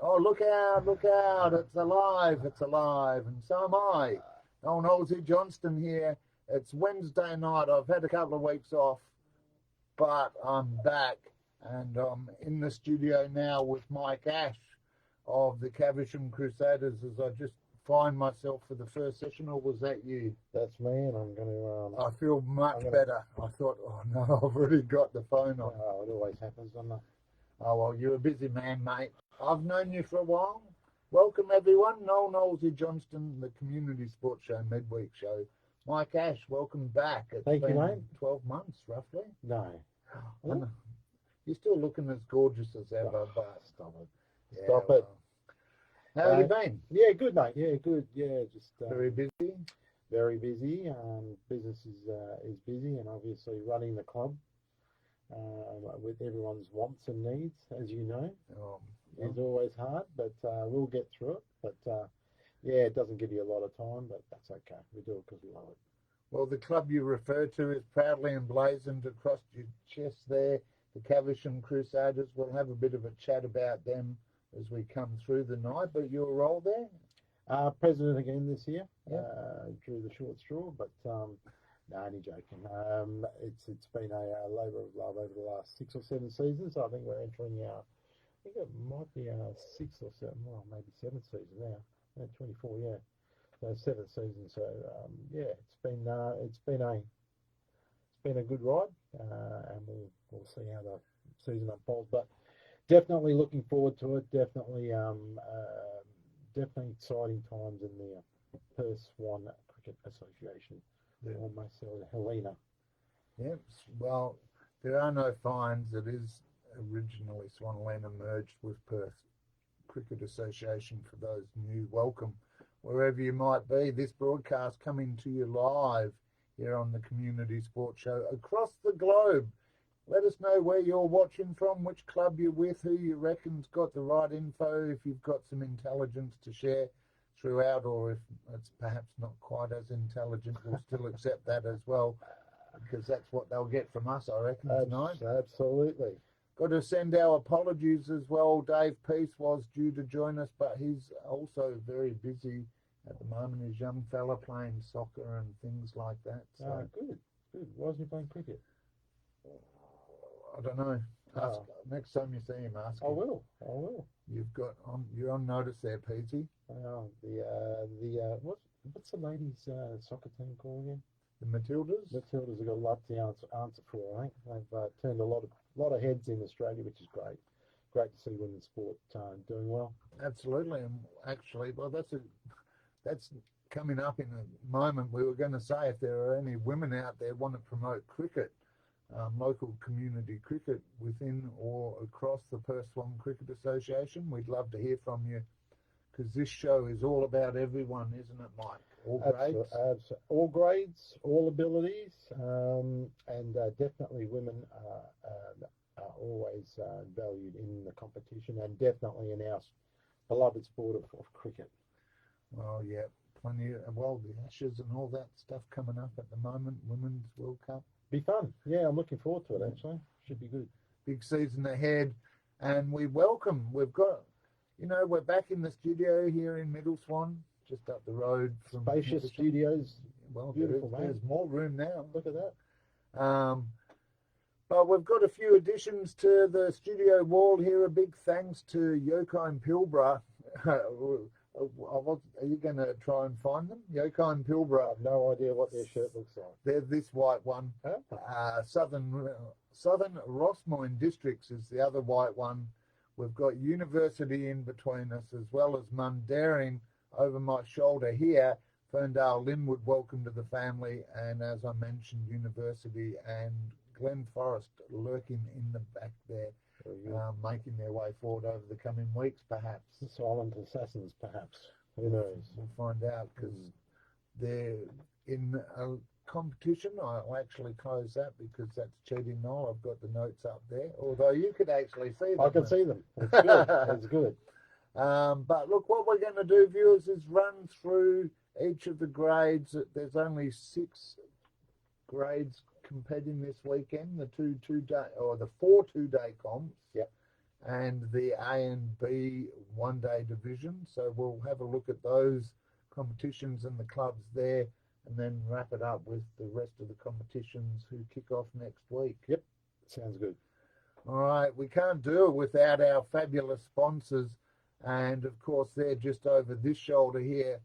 Oh, look out, it's alive, and so am I. Old Halsey Johnston here. It's Wednesday night. I've had a couple of weeks off, but I'm back, and I'm in the studio now with Mike Ashe of the Caversham Crusaders as I just find myself for the first session. Or was that you? That's me, and I'm going to... I feel much better. I thought, oh no, I've already got the phone on. it always happens, doesn't it? Oh, well, you're a busy man, mate. I've known you for a while. Welcome, everyone. Noel Halsey Johnston, the Community Sports Show, Midweek Show. Mike Ashe, welcome back. Thank you, mate. 12 months, roughly. No. You're still looking as gorgeous as ever, but... Stop it. Yeah, Stop it. How have you been? Yeah, good, mate. Yeah, good. Yeah, just... very busy? Very busy. Business is busy, and obviously running the club with everyone's wants and needs, as you know, is always hard, but we'll get through it. But yeah, it doesn't give you a lot of time, but that's okay. We do it because we love it. Well, the club you refer to is proudly emblazoned across your chest there, the Caversham Crusaders. We'll have a bit of a chat about them as we come through the night, but your role there? President again this year. Drew the short straw, but no, only joking. It's been a labour of love over the last 6 or 7 seasons. I think we're entering I think it might be our 6th or 7th, well, maybe 7th season now. 24, yeah. So 7th season. So yeah, it's been a good ride, and we'll see how the season unfolds. But definitely looking forward to it. Definitely exciting times in the Perth Swan Cricket Association. Almost Helena. Yes, well, there are no fines. It is originally Swanland merged with Perth Cricket Association. For those new, welcome wherever you might be. This broadcast coming to you live here on the Community Sports Show across the globe. Let us know where you're watching from, which club you're with, who you reckon's got the right info, if you've got some intelligence to share throughout, or if it's perhaps not quite as intelligent, we'll still accept that as well, because that's what they'll get from us, I reckon, tonight. Absolutely. Got to send our apologies as well. Dave Peace was due to join us, but he's also very busy at the moment. He's a young fella playing soccer and things like that. So. Good. Why isn't he playing cricket? I don't know. Next time you see him, ask him. I will. You're on notice there, Peasy. What's the ladies' soccer team called again? The Matildas. Matildas have got a lot to answer for. I think they've turned a lot of heads in Australia, which is great. Great to see women's sport doing well. Absolutely, and actually, well, that's coming up in a moment. We were going to say if there are any women out there want to promote cricket. Local community cricket within or across the Perth Swan Cricket Association. We'd love to hear from you, because this show is all about everyone, isn't it, Mike? All grades? All grades, all abilities, and definitely women are always valued in the competition, and definitely in our beloved sport of cricket. Well, yeah, plenty of, the Ashes and all that stuff coming up at the moment, Women's World Cup. Be fun. Yeah, I'm looking forward to it, actually. Should be good. Big season ahead, and we've got, we're back in the studio here in Middle Swan, just up the road from Spacious studios. Well, beautiful, there's more room now. Look at that. But we've got a few additions to the studio wall here. A big thanks to Yokai and Pilbara. Are you going to try and find them? Yokai and Pilbara. I have no idea what their shirt looks like. They're this white one. Southern Rossmoyne Districts is the other white one. We've got University in between us, as well as Mundaring over my shoulder here. Ferndale Linwood, welcome to the family. And as I mentioned, University and Glen Forest lurking in the back there. Making their way forward over the coming weeks, perhaps. Silent assassins, perhaps. Who knows? We'll find out, because they're in a competition. I'll actually close that because that's cheating, Noel. I've got the notes up there, although you could actually see them. I can see them. It's good. It's good. But look, what we're going to do, viewers, is run through each of the grades. There's only 6 grades competing this weekend, the 4 two-day comps. Yep. and the A and B one-day division. So we'll have a look at those competitions and the clubs there, and then wrap it up with the rest of the competitions who kick off next week. Yep, sounds good. All right, we can't do it without our fabulous sponsors, and of course they're just over this shoulder here.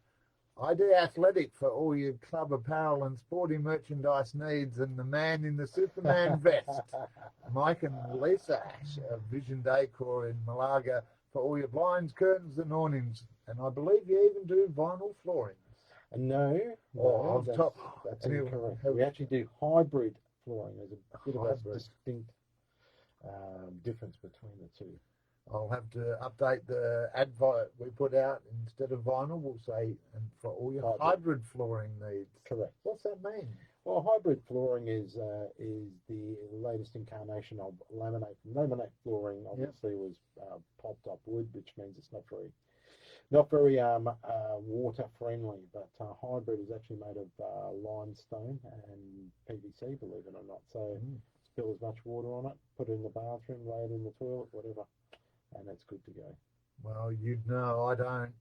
ID Athletic for all your club apparel and sporting merchandise needs, and the man in the Superman vest, Mike and Lisa Ashe of Vision Decor in Malaga for all your blinds, curtains and awnings, and I believe you even do vinyl flooring. No, that's incorrect. We actually do hybrid flooring. There's a bit of a distinct difference between the two. I'll have to update the advert we put out. Instead of vinyl, we'll say, and for all your hybrid flooring needs. Correct. What's that mean? Well, hybrid flooring is the latest incarnation of laminate. Laminate flooring obviously was pulped up wood, which means it's not very water friendly. But hybrid is actually made of limestone and PVC, believe it or not. So spill as much water on it, put it in the bathroom, lay it in the toilet, whatever, and it's good to go. Well, you'd know, I don't.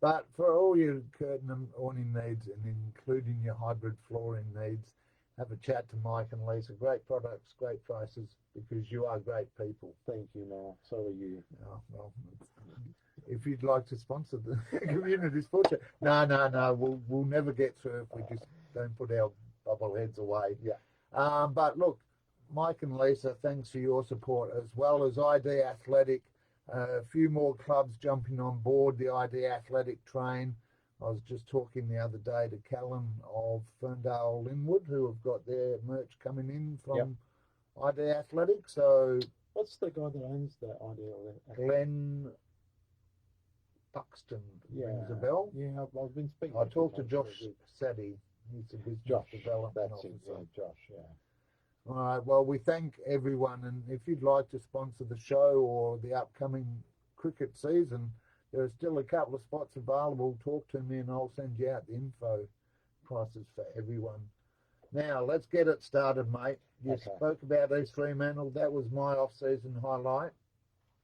But for all your curtain and awning needs, and including your hybrid flooring needs, have a chat to Mike and Lisa. Great products, great prices, because you are great people. Thank you, Noel. So are you. Oh, well, if you'd like to sponsor the community sports show. No. We'll never get through if we just don't put our bubble heads away. Yeah. But look, Mike and Lisa, thanks for your support, as well as ID Athletic. A few more clubs jumping on board the ID Athletic train. I was just talking the other day to Callum of Ferndale Linwood, who have got their merch coming in from ID Athletic. So, what's the guy that owns the ID Athletic? Glenn Buxton rings a bell. Yeah, I've been speaking. I talked to Josh Saddy. He's a business development officer. Josh. Yeah. All right. Well, we thank everyone, and if you'd like to sponsor the show or the upcoming cricket season, there are still a couple of spots available. Talk to me and I'll send you out the info prices for everyone. Now, let's get it started, mate. You spoke about East Fremantle. That was my off-season highlight.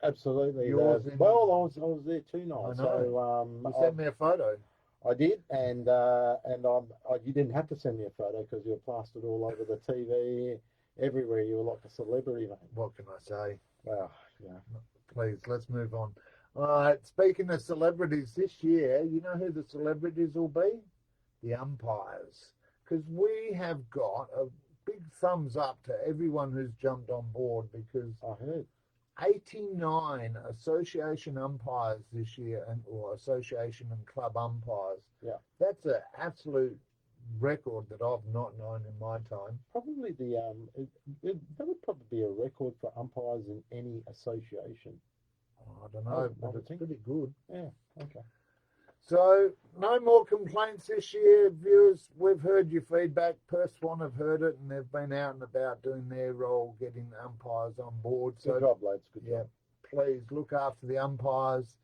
Absolutely. Yours well, I was there too, Niall. I know. So, you sent me a photo. I did, and you didn't have to send me a photo because you were plastered all over the TV, everywhere. You were like a celebrity, mate. What can I say? Well, yeah. Please, let's move on. All right, speaking of celebrities this year, you know who the celebrities will be? The umpires. Because we have got a big thumbs up to everyone who's jumped on board, because I heard 89 association umpires this year, or association and club umpires. Yeah. That's an absolute record that I've not known in my time. Probably that would probably be a record for umpires in any association. I don't know, but it's pretty good. Yeah, okay. So, no more complaints this year, viewers. We've heard your feedback. Perth Swan have heard it, and they've been out and about doing their role, getting umpires on board. Good job, lads. Good job. Please look after the umpires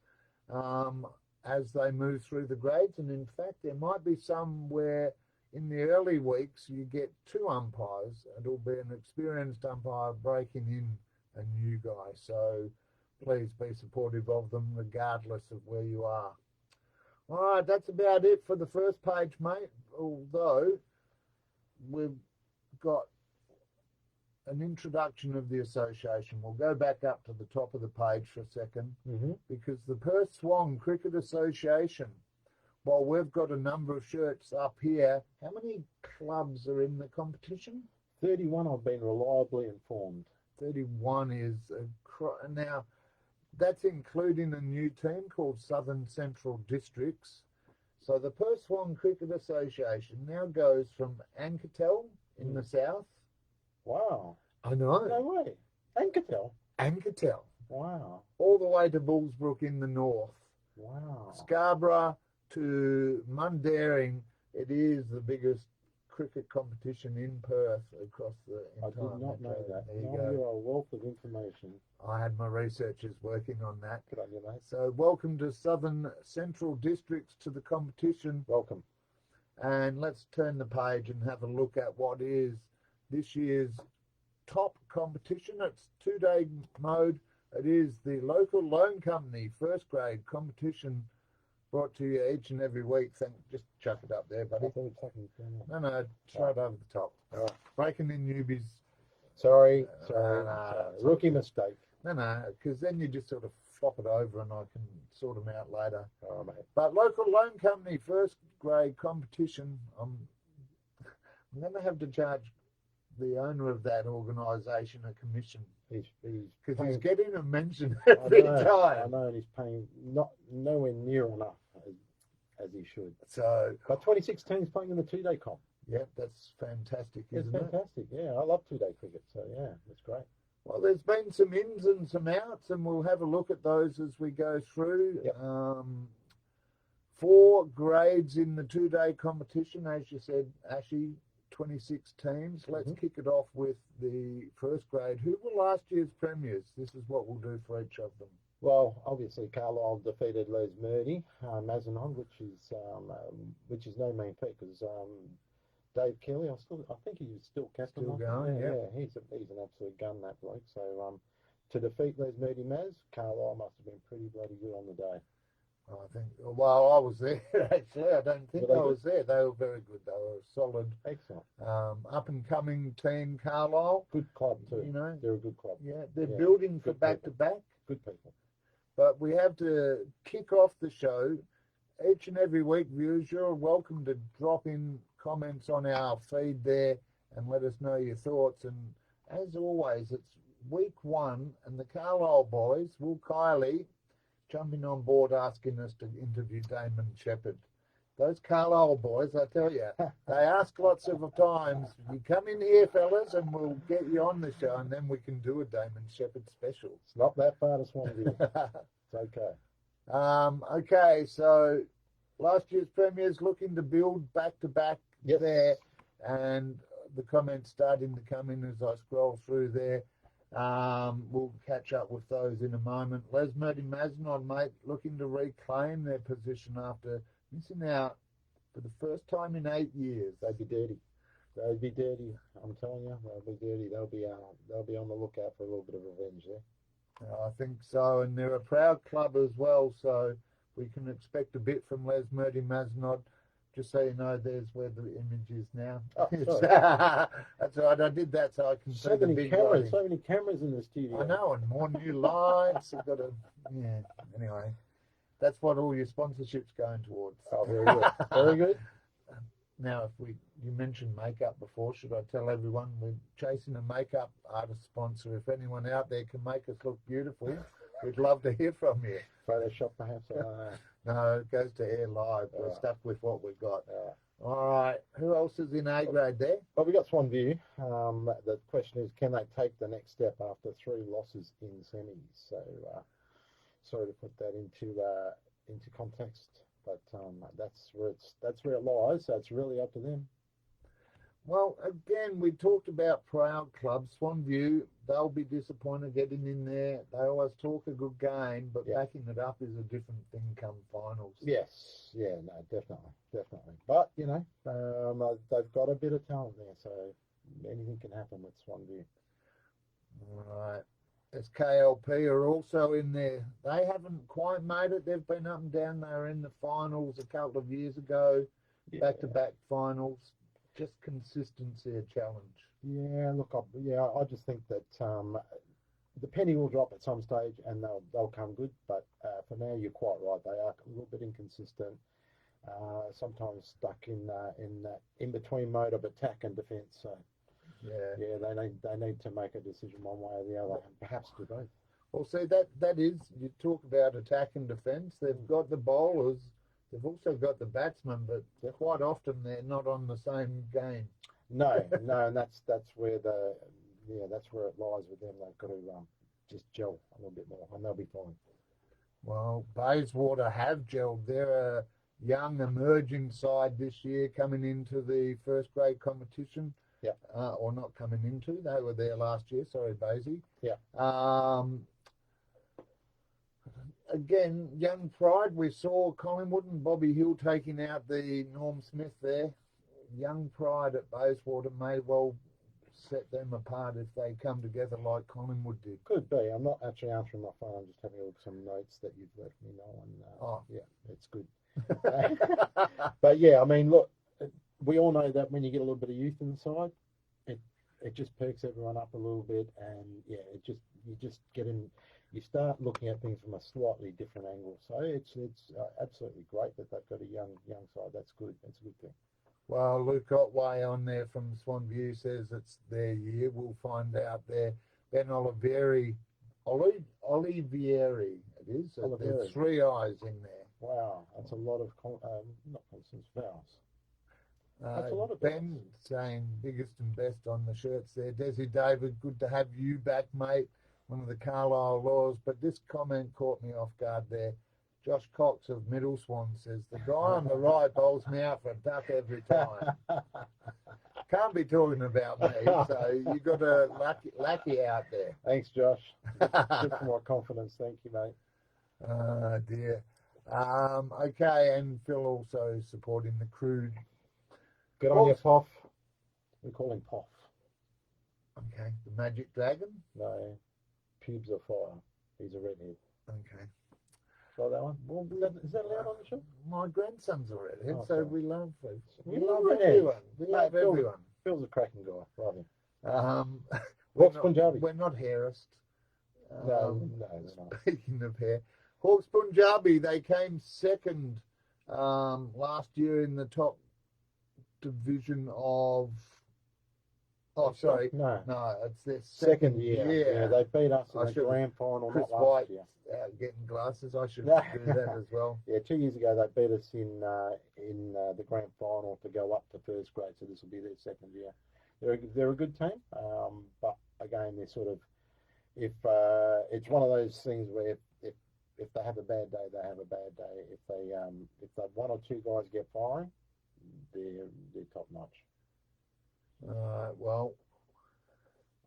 as they move through the grades. And in fact, there might be some where in the early weeks you get two umpires. It'll be an experienced umpire breaking in a new guy. So please be supportive of them regardless of where you are. All right, that's about it for the first page, mate. Although we've got an introduction of the association. We'll go back up to the top of the page for a second, because the Perth Swan Cricket Association, while we've got a number of shirts up here, how many clubs are in the competition? 31, I've been reliably informed. 31 is now. That's including a new team called Southern Central Districts. So the Perth Swan Cricket Association now goes from Anketel in the south. Wow. I know. No way. Anketel? Anketel. Wow. All the way to Bullsbrook in the north. Wow. Scarborough to Mundaring. It is the biggest cricket competition in Perth across the entire I did not know that. There you Now go. you're a wealth of information. I had my researchers working on that. Good on you, mate. So welcome to Southern Central Districts to the competition. Welcome. And let's turn the page and have a look at what is this year's top competition. It's 2-day mode, It is the local loan company first grade competition brought to you each and every week. Just chuck it up there, buddy. No, straight over the top. All right. Breaking in newbies. Sorry. No, Rookie mistake. No, because then you just sort of flop it over and I can sort them out later. Oh, mate. But local loan company first grade competition, I'm going to have to charge the owner of that organisation a commission. Because he's getting a mention every time. I know, and he's paying nowhere near enough as he should. So, but 2016 is playing in the 2-day comp. Yeah, that's fantastic, it's isn't it? It's fantastic, yeah. I love 2-day cricket, so yeah, it's great. Well, there's been some ins and some outs, and we'll have a look at those as we go through. Yep. 4 grades in the 2-day competition, as you said, Ashe, 26 teams. Let's kick it off with the first grade. Who were last year's premiers? This is what we'll do for each of them. Well, obviously Carlisle defeated Les Murdy, Mazenod, which is no mean feat because Dave Kelly, I think he's still captain. Still going, yeah. He's an absolute gun, that bloke. So to defeat Les Murdy Maz, Carlisle must have been pretty bloody good on the day. I think, well, I was there actually. I don't think I was there. They were very good. They were solid. Excellent. Up and coming team, Carlisle. Good club too. You know, they're a good club. Yeah, they're building for back to back. Good people. But we have to kick off the show. Each and every week, viewers, you're welcome to drop in comments on our feed there and let us know your thoughts. And as always, it's week 1, and the Carlisle boys, Will Kiley, jumping on board asking us to interview Damon Shepherd. Those Carlisle boys, I tell you, they ask lots of times, you come in here, fellas, and we'll get you on the show, and then we can do a Damon Shepherd special. It's not that far to Swansea. It's okay. Okay, so last year's premiers looking to build back-to-back there, and the comments starting to come in as I scroll through there. We'll catch up with those in a moment. Les Murdy Mazenod, mate, looking to reclaim their position after missing out for the first time in 8 years. They'd be dirty. They'd be dirty. I'm telling you, they'll be dirty. They'll be on the lookout for a little bit of revenge there. I think so, and they're a proud club as well, so we can expect a bit from Les Murdy Mazenod. Just so you know, there's where the image is now. Oh, that's right. I did that so I can see the big cameras. So many cameras in the studio. I know, and more new lights. I've got to, yeah. Anyway, that's what all your sponsorships going towards. Oh, very good. Very good. Now, you mentioned makeup before, should I tell everyone we're chasing a makeup artist sponsor? If anyone out there can make us look beautiful, we'd love to hear from you. Photoshop, perhaps. No, it goes to air live. We're stuck with what we've got. All right. Who else is in A grade there? Well, we got Swan View. The question is, can they take the next step after 3 losses in semis? So, sorry to put that into context, but that's where it lies. So it's really up to them. Well, again, we talked about proud clubs. Swan View, they'll be disappointed getting in there. They always talk a good game, but backing it up is a different thing come finals. Yes, yeah, no, definitely. But, you know, they've got a bit of talent there, so anything can happen with Swan View. All right. SKLP are also in there. They haven't quite made it. They've been up and down. They were in the finals a couple of years ago, back-to-back finals. Just consistency a challenge. Yeah, look, I just think that the penny will drop at some stage and they'll come good. But for now, you're quite right. They are a little bit inconsistent. Sometimes stuck in that in between mode of attack and defence. So yeah, they need to make a decision one way or the other, and perhaps do both. Well, see that is, you talk about attack and defence. They've got the bowlers. They've also got the batsmen, but quite often they're not on the same game. No, and that's where that's where it lies with them. They've got to just gel a little bit more, and they'll be fine. Well, Bayswater have gelled. They're a young emerging side this year, coming into the first grade competition. Yeah. Or not coming into. They were there last year. Sorry, Basie. Yeah. Again, young pride. We saw Collingwood and Bobby Hill taking out the Norm Smith there. Young pride at Bayswater may well set them apart if they come together like Collingwood did. Could be. I'm not actually answering my phone. I'm just having a look at some notes that you've left me know. And yeah, it's good. But yeah, I mean, look, we all know that when you get a little bit of youth inside, it just perks everyone up a little bit, and yeah, you just get in. You start looking at things from a slightly different angle. So it's absolutely great that they've got a young side. That's good. That's a good thing. Well, Luke Otway on there from Swan View says it's their year. We'll find out there. Ben Olivieri, it is. Olivieri. There's 3 eyes in there. Wow, that's a lot of not consonants, vowels. That's a lot of Ben saying biggest and best on the shirts there. Desi David, good to have you back, mate. One of the Carlisle laws, but this comment caught me off guard there. Josh Cox of Middle Swan says, the guy on the right bowls me out for a duck every time. Can't be talking about me, so you got a lucky out there. Thanks, Josh. Good for my confidence. Thank you, mate. Oh, dear. Okay, and Phil also supporting the crew. Good on you, Poff. We call him Poff. Okay, the Magic Dragon? No, pubes are fire. He's a redhead. Okay. Try that one. Well, is that allowed on the show? My grandson's a redhead, so sorry. we love it. We love love everyone. We Mate, love everyone. Phil's a cracking guy. Love him. We're Hawks Punjabi. We're not hairist. No, they're not. Speaking of hair, Hawks Punjabi, they came second last year in the top division of. Oh, sorry. No, it's their second year. Yeah, they beat us in the grand final. Chris not White last year. getting glasses. I should do that as well. Yeah, 2 years ago they beat us in the grand final to go up to first grade. So this will be their second year. They're a good team, but again, they're sort of it's one of those things where if they have a bad day, they have a bad day. If they 1 or 2 guys get firing, they're top notch. Well,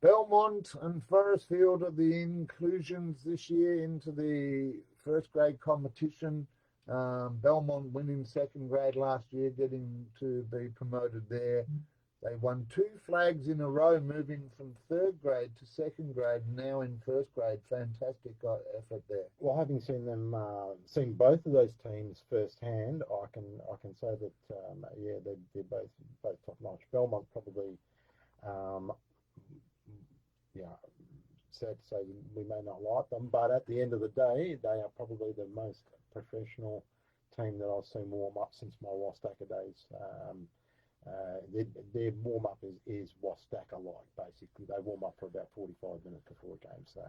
Belmont and Forestfield are the inclusions this year into the first grade competition. Belmont winning second grade last year, getting to be promoted there. They won 2 flags in a row, moving from third grade to second grade, now in first grade. Fantastic effort there. Well, having seen them, seen both of those teams firsthand, I can say that they're both top notch. Belmont probably, sad to say we may not like them, but at the end of the day, they are probably the most professional team that I've seen warm up since my Wastacker days. Their warm up is Wastacker like. Basically, they warm up for about 45 minutes before a game. So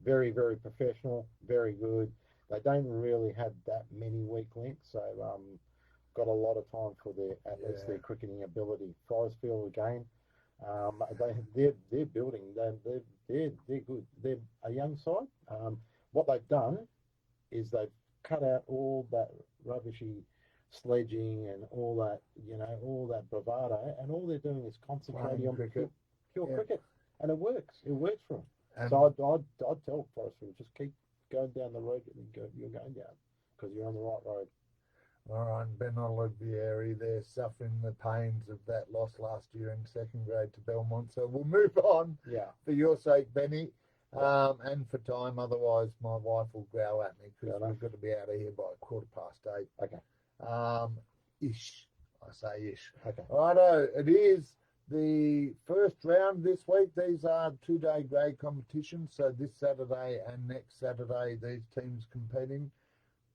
very, very professional, very good. They don't really have that many weak links, so got a lot of time for their cricketing ability. Forestfield again, they're building. They're good. They're a young side. What they've done is they've cut out all that rubbishy sledging and all that bravado, and all they're doing is concentrating on cricket. pure cricket, and it works. It works for them. And so I'd tell Forestfield, just keep going down the road you're going down, because you're on the right road. All right, Ben Olivieri, they're suffering the pains of that loss last year in second grade to Belmont. So we'll move on for your sake, Benny, and for time. Otherwise, my wife will growl at me because we've got to be out of here by 8:15. Okay. Ish. I say ish. Okay. Righto, it is the first round this week. These are 2-day grade competitions. So this Saturday and next Saturday, these teams competing.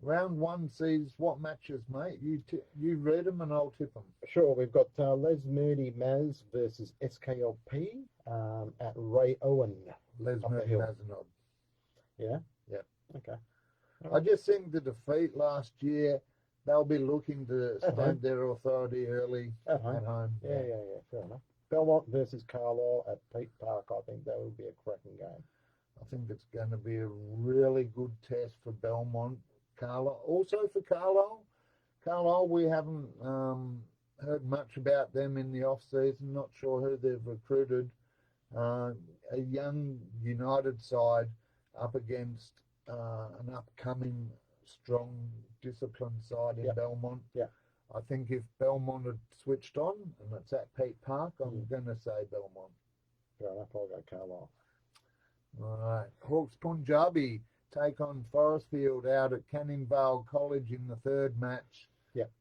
Round 1 sees what matches, mate? You read them and I'll tip them. Sure. We've got Les Moody Maz versus SKLP at Ray Owen. Les Moody Mazenod. Yeah? Yep. Okay. I just think the defeat last year, they'll be looking to stand their authority early at home. Yeah, fair enough. Belmont versus Carlisle at Peak Park, I think that would be a cracking game. I think it's going to be a really good test for Belmont. Carlisle. Also for Carlisle, we haven't heard much about them in the off-season. Not sure who they've recruited. A young United side up against an upcoming strong, disciplined side in Belmont. Yeah. I think if Belmont had switched on, and it's at Peak Park, I'm going to say Belmont. Fair enough. I'll go Carlisle. All right. Hawks Punjabi take on Forestfield out at Canning Vale College in the third match. Yep.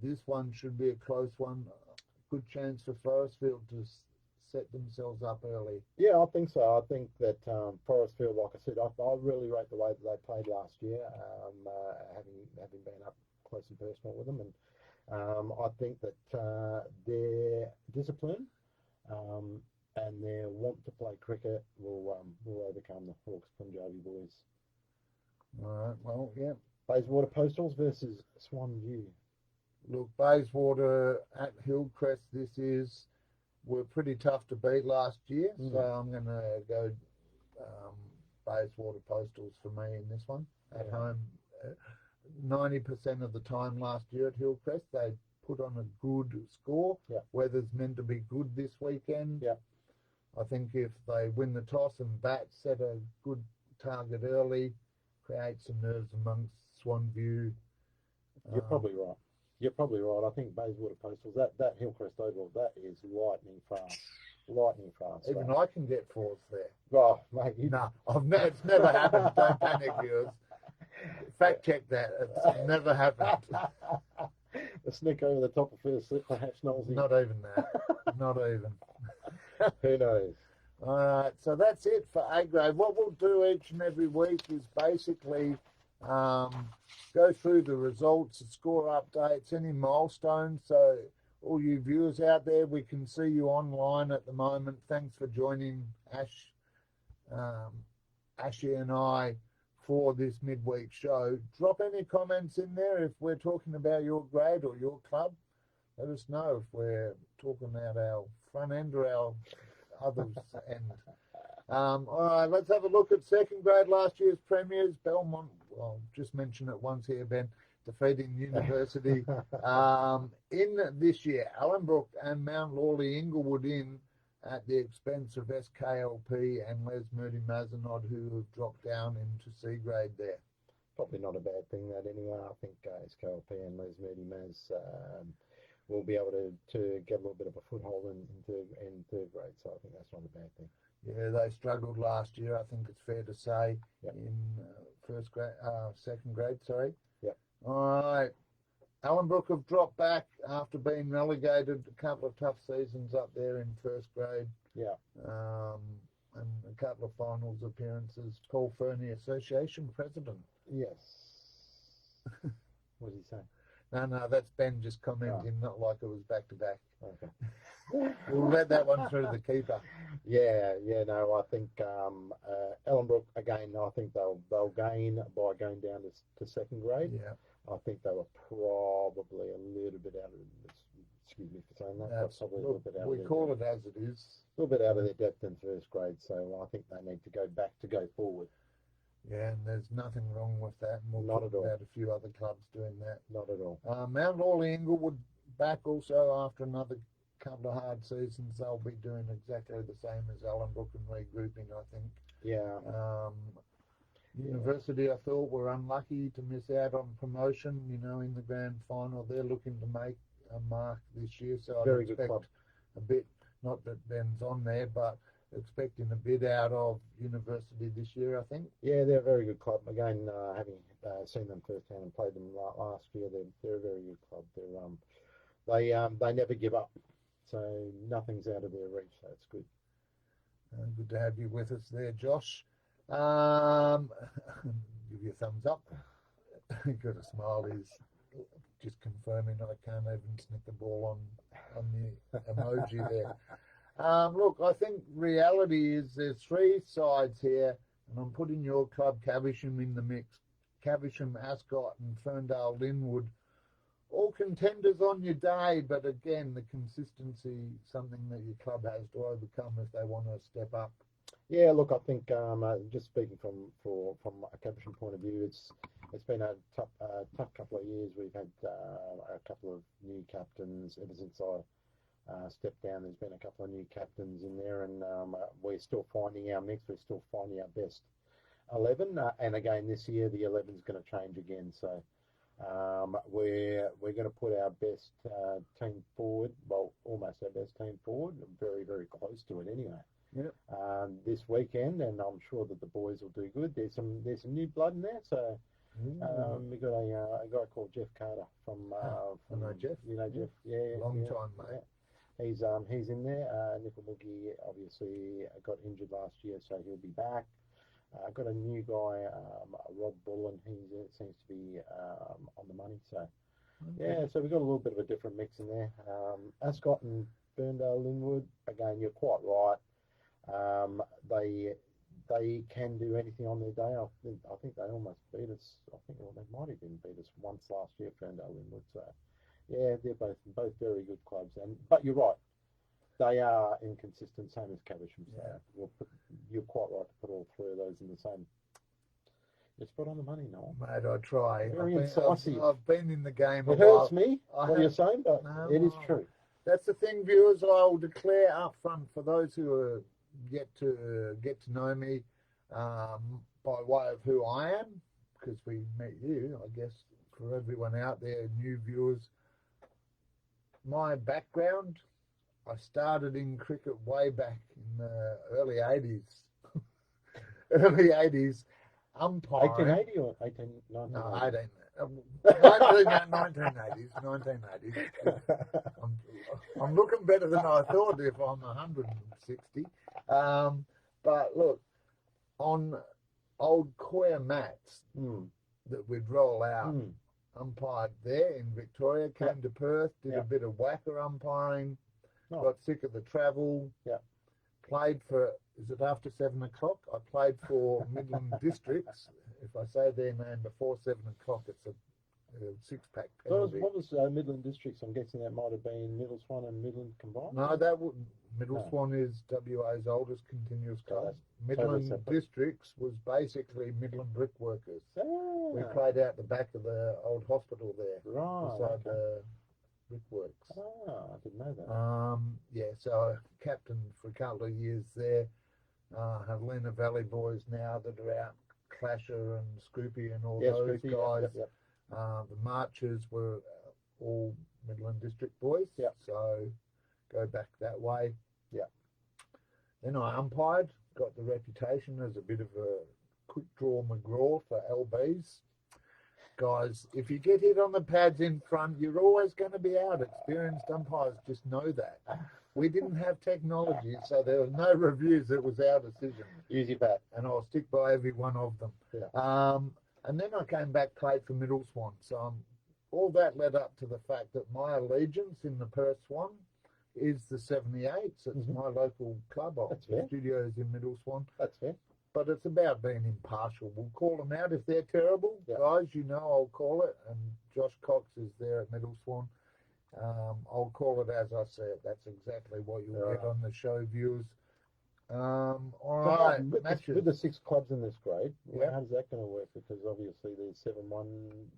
This one should be a close one. Good chance for Forestfield to set themselves up early. Yeah, I think so. I think that Forestfield, like I said, I really rate the way that they played last year, having been up close and personal with them, and I think that their discipline and their want to play cricket will overcome the Hawks Punjabi boys. All right. Well, yeah. Bayswater Postals versus Swan View. Look, Bayswater at Hillcrest. Were pretty tough to beat last year, so I'm going to go Bayswater Postals for me in this one at home. 90% of the time last year at Hillcrest, they put on a good score. Yeah. Weather's meant to be good this weekend. Yeah. I think if they win the toss and bat, set a good target early, create some nerves amongst Swanview. You're probably right. You're probably right. I think Bayswater Postals, that Hillcrest Oval, that is lightning fast. Lightning fast. Even right? I can get fours there. Oh, mate. No, it's never happened. Don't panic, viewers. Fact check that. It's never happened. The snick over the top of first slip, perhaps Knowlesy. Not even that. Not even. Who knows? All right, so that's it for A grade. What we'll do each and every week is basically go through the results, the score updates, any milestones. So all you viewers out there, we can see you online at the moment. Thanks for joining Ashley and I for this midweek show. Drop any comments in there if we're talking about your grade or your club. Let us know if we're talking about our front end or our others end. All right, let's have a look at second grade last year's premiers. Belmont, well, just mention it once here, Ben, defeating University. In this year, Allenbrook and Mount Lawley Inglewood in at the expense of SKLP and Les Moody Mazenod, who have dropped down into C grade there. Probably not a bad thing, that anyway. I think SKLP and Les Moody Maz will be able to get a little bit of a foothold in third grade, so I think that's not a bad thing. Yeah, they struggled last year, I think it's fair to say, Yep. in second grade, sorry. Yep. All right. Allenbrook have dropped back after being relegated. A couple of tough seasons up there in first grade. Yeah. And a couple of finals appearances. Paul Fernie, Association President. Yes. What did he say? No, that's Ben just commenting, not like it was back to back. Okay. We'll let that one through the keeper. Yeah, no, I think Ellenbrook, again, I think they'll gain by going down to second grade. Yeah. I think they were probably a little bit out of, excuse me for saying that, but probably a little bit out of We call it as it is. A little bit out of their depth in first grade, so I think they need to go back to go forward. Yeah, and there's nothing wrong with that. And we'll Not talk at all. about a few other clubs doing that. Not at all. Mount Lawley Inglewood back also after another couple of hard seasons. They'll be doing exactly the same as Allenbrook and regrouping, I think. Yeah. University, I thought, were unlucky to miss out on promotion, in the grand final. They're looking to make a mark this year, so I Very good expect club. a bit, not that Ben's on there, but expecting a bit out of University this year, I think. Yeah, they're a very good club. Again, having seen them firsthand and played them last year, they're a very good club. They never give up, so nothing's out of their reach. So it's good. Good to have you with us there, Josh. Give you a thumbs up. Got a smile. He's just confirming I can't even snick the ball on the emoji there. Look, I think reality is there's three sides here, and I'm putting your club, Caversham, in the mix. Caversham, Ascot, and Ferndale Linwood, all contenders on your day, but again, the consistency, something that your club has to overcome if they want to step up. Yeah, look, I think just speaking from a Caversham point of view, it's been a tough couple of years. We've had a couple of new captains ever since I stepped down. There's been a couple of new captains in there, and we're still finding our mix. We're still finding our best 11. And again, this year the 11 is going to change again. So We're going to put our best team forward, well, almost our best team forward, very, very close to it anyway. Yep. This weekend, and I'm sure that the boys will do good. There's some new blood in there, so we got a guy called Jeff Carter from I know Jeff. You know Jeff, yeah, Long yeah, time, mate. yeah. He's in there. Nickel Mookie obviously got injured last year, so he'll be back. I've got a new guy, Rob Bullen. He seems to be on the money. So, yeah, so we've got a little bit of a different mix in there. Ascot and Ferndale Linwood, again, you're quite right. They can do anything on their day. I think they almost beat us. I think they might even beat us once last year, Ferndale Linwood. So, yeah, they're both very good clubs. But you're right. They are inconsistent, same as Caversham. So you're quite right to put all three of those in the same. You're spot on the money, Noel. Mate, I try. Very incisive. I've been in the game a It while. hurts me what you're saying, but it is true. That's the thing, viewers. I'll declare up front for those who are yet to get to know me by way of who I am, because we met you, I guess, for everyone out there, new viewers. My background, I started in cricket way back in the early 80s. Early 80s, umpiring. 1880 or 1980? No, 1980s. I'm looking better than I thought if I'm 160. But look, on old Coir mats that we'd roll out, umpired there in Victoria, came to Perth, did a bit of whacker umpiring, got sick of the travel, played for, is it after 7 o'clock? I played for Midland Districts. If I say their name before 7 o'clock, it's a 6-pack penalty. What was Midland Districts? I'm guessing that might have been Middle Swan and Midland combined? No, that wouldn't. Middle Swan is WA's oldest continuous club. Midland Districts was basically Midland Brickworkers. We played out the back of the old hospital there, beside the Brickworks. I didn't know that. So I captained for a couple of years there. Helena Valley boys now that are out, Clasher and Scoopy and all those guys. The Marchers were all Midland District boys. So go back that way. Then I umpired, got the reputation as a bit of a quick draw McGraw for LBs. Guys, if you get hit on the pads in front, you're always going to be out. Experienced umpires just know that. We didn't have technology, so there was no reviews. It was our decision. Use your bat. And I'll stick by every one of them. And then I came back, played for Middle Swan. So all that led up to the fact that my allegiance in the Perth Swan is the 78s. It's my local club. The studio's in Middle Swan. That's fair. But it's about being impartial. We'll call them out if they're terrible. Guys, you know I'll call it. And Josh Cox is there at Middle Swan. I'll call it as I say it. That's exactly what you'll get on the show, viewers. All right. With the 6 clubs in this grade, how's that going to work? Because obviously there's 7-1,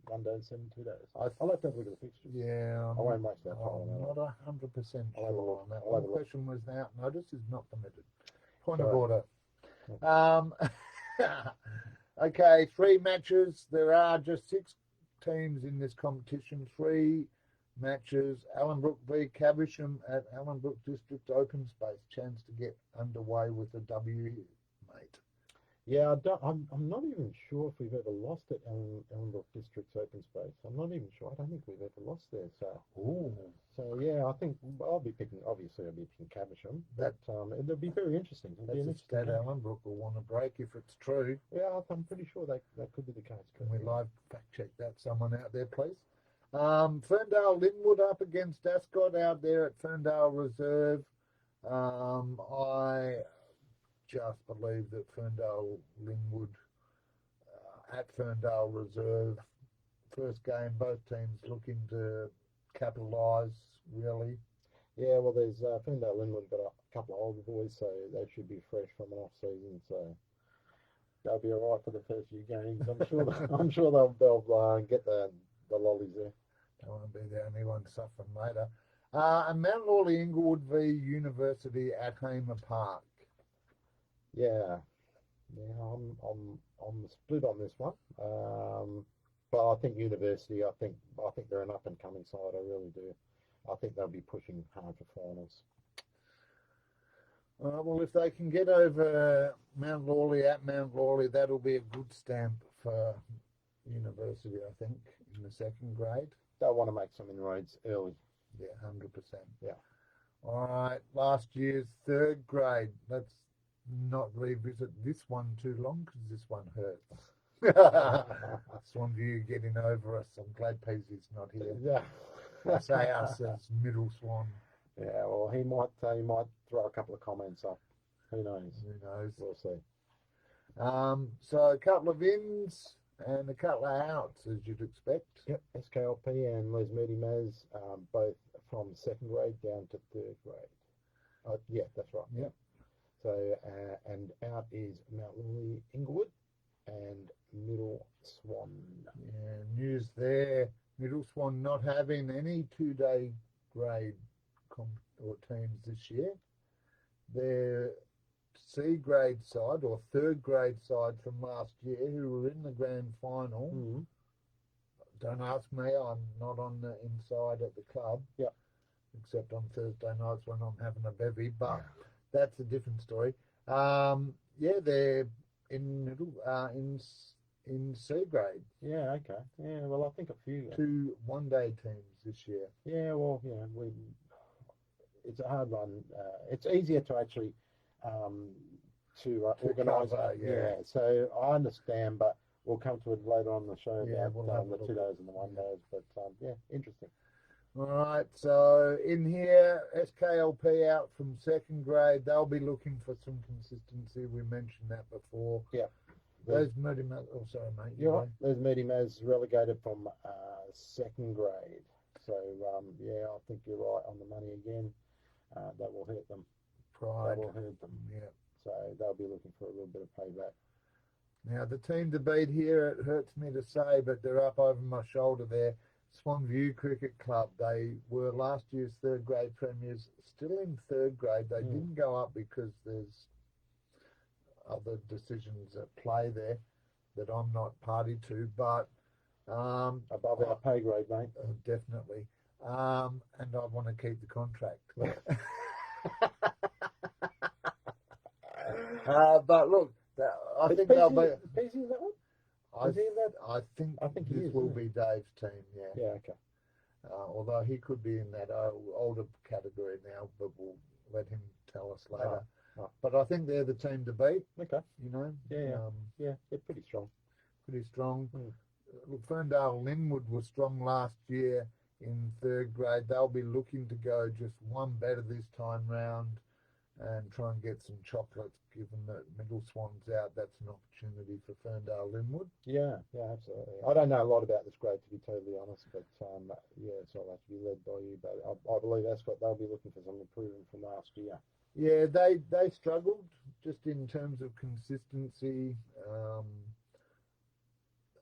1 day, 7-2 days. I'll have to have a look at the fixtures. Yeah. I won't waste that time. I'm not 100% sure on that. One question was now, notice is not permitted. Point of order. Okay, 3 matches. There are just 6 teams in this competition. 3 matches. Allenbrook v Caversham at Allenbrook District Open Space. Chance to get underway with a W, mate. Yeah, I'm not even sure if we've ever lost at Allenbrook District's Open Space. I'm not even sure. I don't think we've ever lost there. So yeah, I think I'll be picking Caversham. It'll be very interesting. That's a stat Allenbrook will want to break if it's true. Yeah, I'm pretty sure that could be the case. Can we live fact check that? Someone out there, please. Ferndale Linwood up against Ascot out there at Ferndale Reserve. I just believe that Ferndale Linwood at Ferndale Reserve, first game, both teams looking to capitalise, really. Yeah, well, there's Ferndale Linwood got a couple of older boys, so they should be fresh from an off-season, so they'll be all right for the first few games. I'm sure they'll get the lollies there. They won't be the only one suffering later. And Mount Lawley Inglewood v University at Hamer Park. Yeah, I'm split on this one. But I think University, I think they're an up and coming side. I really do. I think they'll be pushing hard for finals. Well, if they can get over Mount Lawley at Mount Lawley, that'll be a good stamp for University, I think, in the second grade. They'll want to make some inroads early. Yeah, 100%. Yeah. All right, last year's third grade. Let's not revisit this one too long because this one hurts. Swanview getting over us. I'm glad Peasy's not here. Yeah. I say us as Middle Swan. Yeah, well, he might throw a couple of comments up. Who knows? Who knows? We'll see. So a couple of ins and a couple of outs, as you'd expect. Yep, SKLP and Les Moody Maz, both from second grade down to third grade. Yeah, that's right. Yep. So, and out is Mount Lawley, Inglewood, and Middle Swan. Yeah, news there. Middle Swan not having any two-day grade or teams this year. Their C grade side or third grade side from last year, who were in the grand final. Mm-hmm. Don't ask me, I'm not on the inside at the club. Yep. Except on Thursday nights when I'm having a bevy, but that's a different story. Yeah, they're in middle, in C grade. Yeah, okay. Yeah, well, I think a few. 2 one-day teams this year. Yeah, well, it's a hard one. It's easier to actually to organise. Yeah. So I understand, but we'll come to it later on in the show Yeah, about we'll have a the look 2 at days and the 1 days. But yeah, interesting. All right, so in here, SKLP out from second grade. They'll be looking for some consistency. We mentioned that before. Yeah. Those Moody Maz, oh, sorry, mate. You're right. There's Moody Maz relegated from second grade. So, yeah, I think you're right on the money again. That will hurt them. Pride. That will hurt them. Yeah. So they'll be looking for a little bit of payback. Now, the team to beat here, it hurts me to say, but they're up over my shoulder there. Swanview Cricket Club. They were last year's third grade premiers, still in third grade. They didn't go up because there's other decisions at play there that I'm not party to, but Above our pay grade, mate. definitely. And I want to keep the contract. But look, I think they'll be. Is he in that one? I think he this is, will isn't he? be Dave's team. Yeah. Yeah, okay. Although he could be in that older category now, but we'll let him tell us later. Oh. But I think they're the team to beat. Okay. You know. Yeah, they're pretty strong. Pretty strong. Mm. Look, Ferndale Linwood was strong last year in third grade. They'll be looking to go just one better this time round and try and get some chocolates. Given that Middle Swan's out, that's an opportunity for Ferndale Linwood. Yeah, absolutely. I don't know a lot about this grade, to be totally honest, but yeah, it's not like to be led by you, but I believe they'll be looking for some improvement from last year. Yeah, they struggled just in terms of consistency.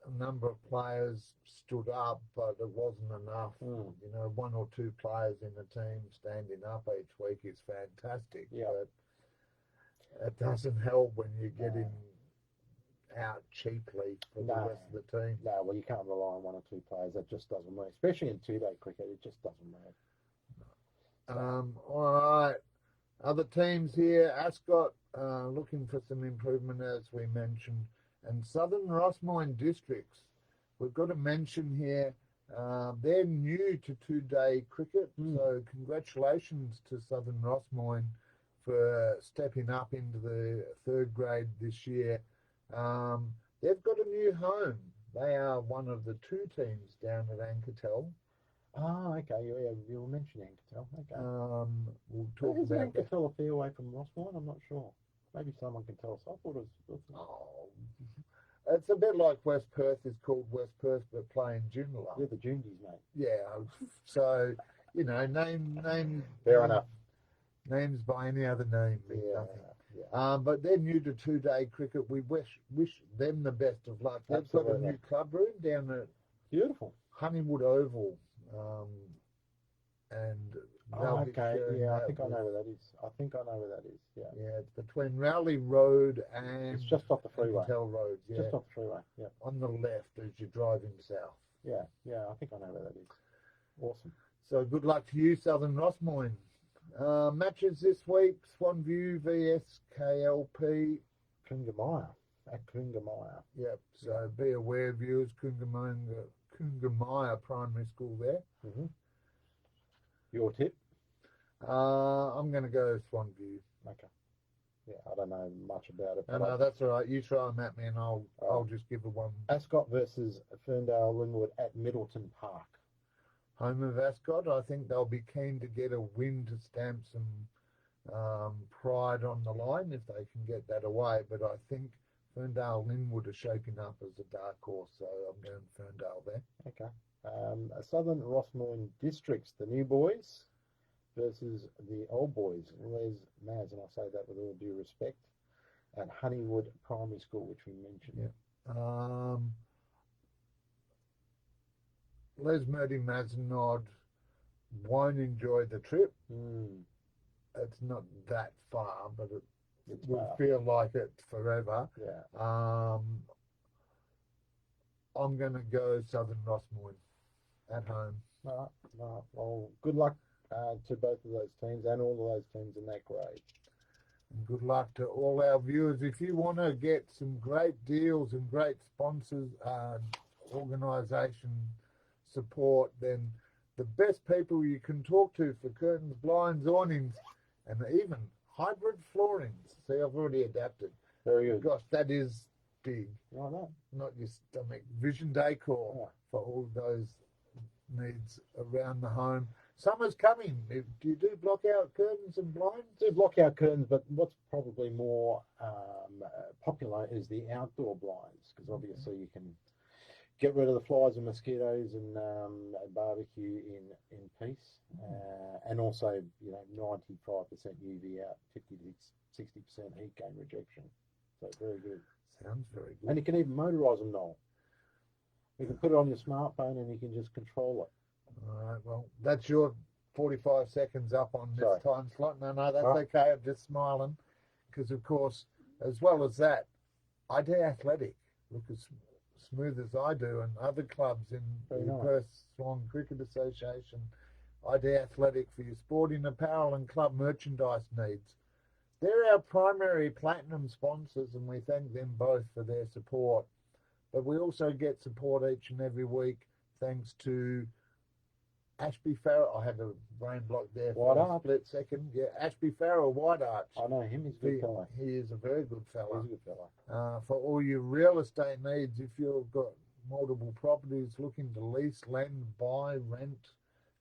A number of players stood up, but it wasn't enough. You know, 1 or 2 players in the team standing up each week is fantastic. Yeah. But it doesn't help when you're getting out cheaply for the rest of the team. No, well, you can't rely on 1 or 2 players. That just doesn't work, especially in 2-day cricket. It just doesn't work. All right. Other teams here, Ascot looking for some improvement, as we mentioned, and Southern Rossmoyne Districts. We've got to mention here, they're new to 2-day cricket, so congratulations to Southern Rossmoyne for stepping up into the third grade this year. They've got a new home. They are one of the 2 teams down at Anketel. Oh, okay. Yeah, you were mentioning Anketel. Okay. We'll talk Is about that. Anketel a fair way from Rossmoyne? I'm not sure. Maybe someone can tell us. I thought it was. It's a bit like West Perth is called West Perth, but playing Joondalup. We're the Jundies, mate. Yeah. So, you know, name. Fair enough. Names by any other name mean nothing. Yeah. But they're new to 2-day cricket. We wish them the best of luck. They've got a new club room down at Beautiful. Honeywood Oval, and Okay, yeah, I think I know where that is. Yeah, Yeah, it's between Rowley Road and it's just off the freeway. Hotel Road. Yeah, Just off the freeway. Yeah, on the left as you're driving south. yeah. I think I know where that is. Awesome. So good luck to you, Southern Rossmoyne. Matches this week: Swanview vs KLP. Kungamaya at Kungamaya. Yep. So be aware, viewers. Kungamaya Primary School there. Mm-hmm. Your tip? I'm going to go Swanview. Okay. Yeah, I don't know much about it. No, that's all right. You try them at me, and I'll just give it one. Ascot versus Ferndale Linwood at Middleton Park. Home of Ascot. I think they'll be keen to get a win to stamp some pride on the line if they can get that away. But I think Ferndale Linwood are shaping up as a dark horse, so I'm going Ferndale there. Okay. Southern Rossmoyne Districts, the new boys versus the old boys. Les Maz, and I say that with all due respect, at Honeywood Primary School, which we mentioned. Yeah. Les Murdy Mazenod won't enjoy the trip. It's not that far, but it will feel like it forever. Yeah. I'm going to go Southern Rossmoyne at home. All right. Well, good luck to both of those teams and all of those teams in that grade. And good luck to all our viewers. If you want to get some great deals and great sponsors, organisation support, then the best people you can talk to for curtains, blinds, awnings, and even hybrid floorings. See, I've already adapted. Very good. Gosh, that is big. Why not? Not your stomach. Vision Decor for all those needs around the home. Summer's coming. Do you do block out curtains and blinds? Do block out curtains, but what's probably more popular is the outdoor blinds, because obviously you can get rid of the flies and mosquitoes and barbecue in peace, and also 95% UV out, 50 to 60% heat gain rejection. So very good. Sounds very good. And you can even motorise them, Noel. You can put it on your smartphone and you can just control it. All right. Well, that's your 45 seconds up on this time slot. No, that's okay. I'm just smiling because, of course, as well as that, ID Athletic look as smooth as I do, and other clubs in the Perth Swan Cricket Association. ID Athletic for your sporting apparel and club merchandise needs. They're our primary platinum sponsors, and we thank them both for their support. But we also get support each and every week thanks to Ashby Farrell. I have a brain block there for a split second. Yeah, Ashby Farrell, White Arch. I know him. He's a good fella. He is a very good fella. He's a good fella. For all your real estate needs, if you've got multiple properties looking to lease, lend, buy, rent,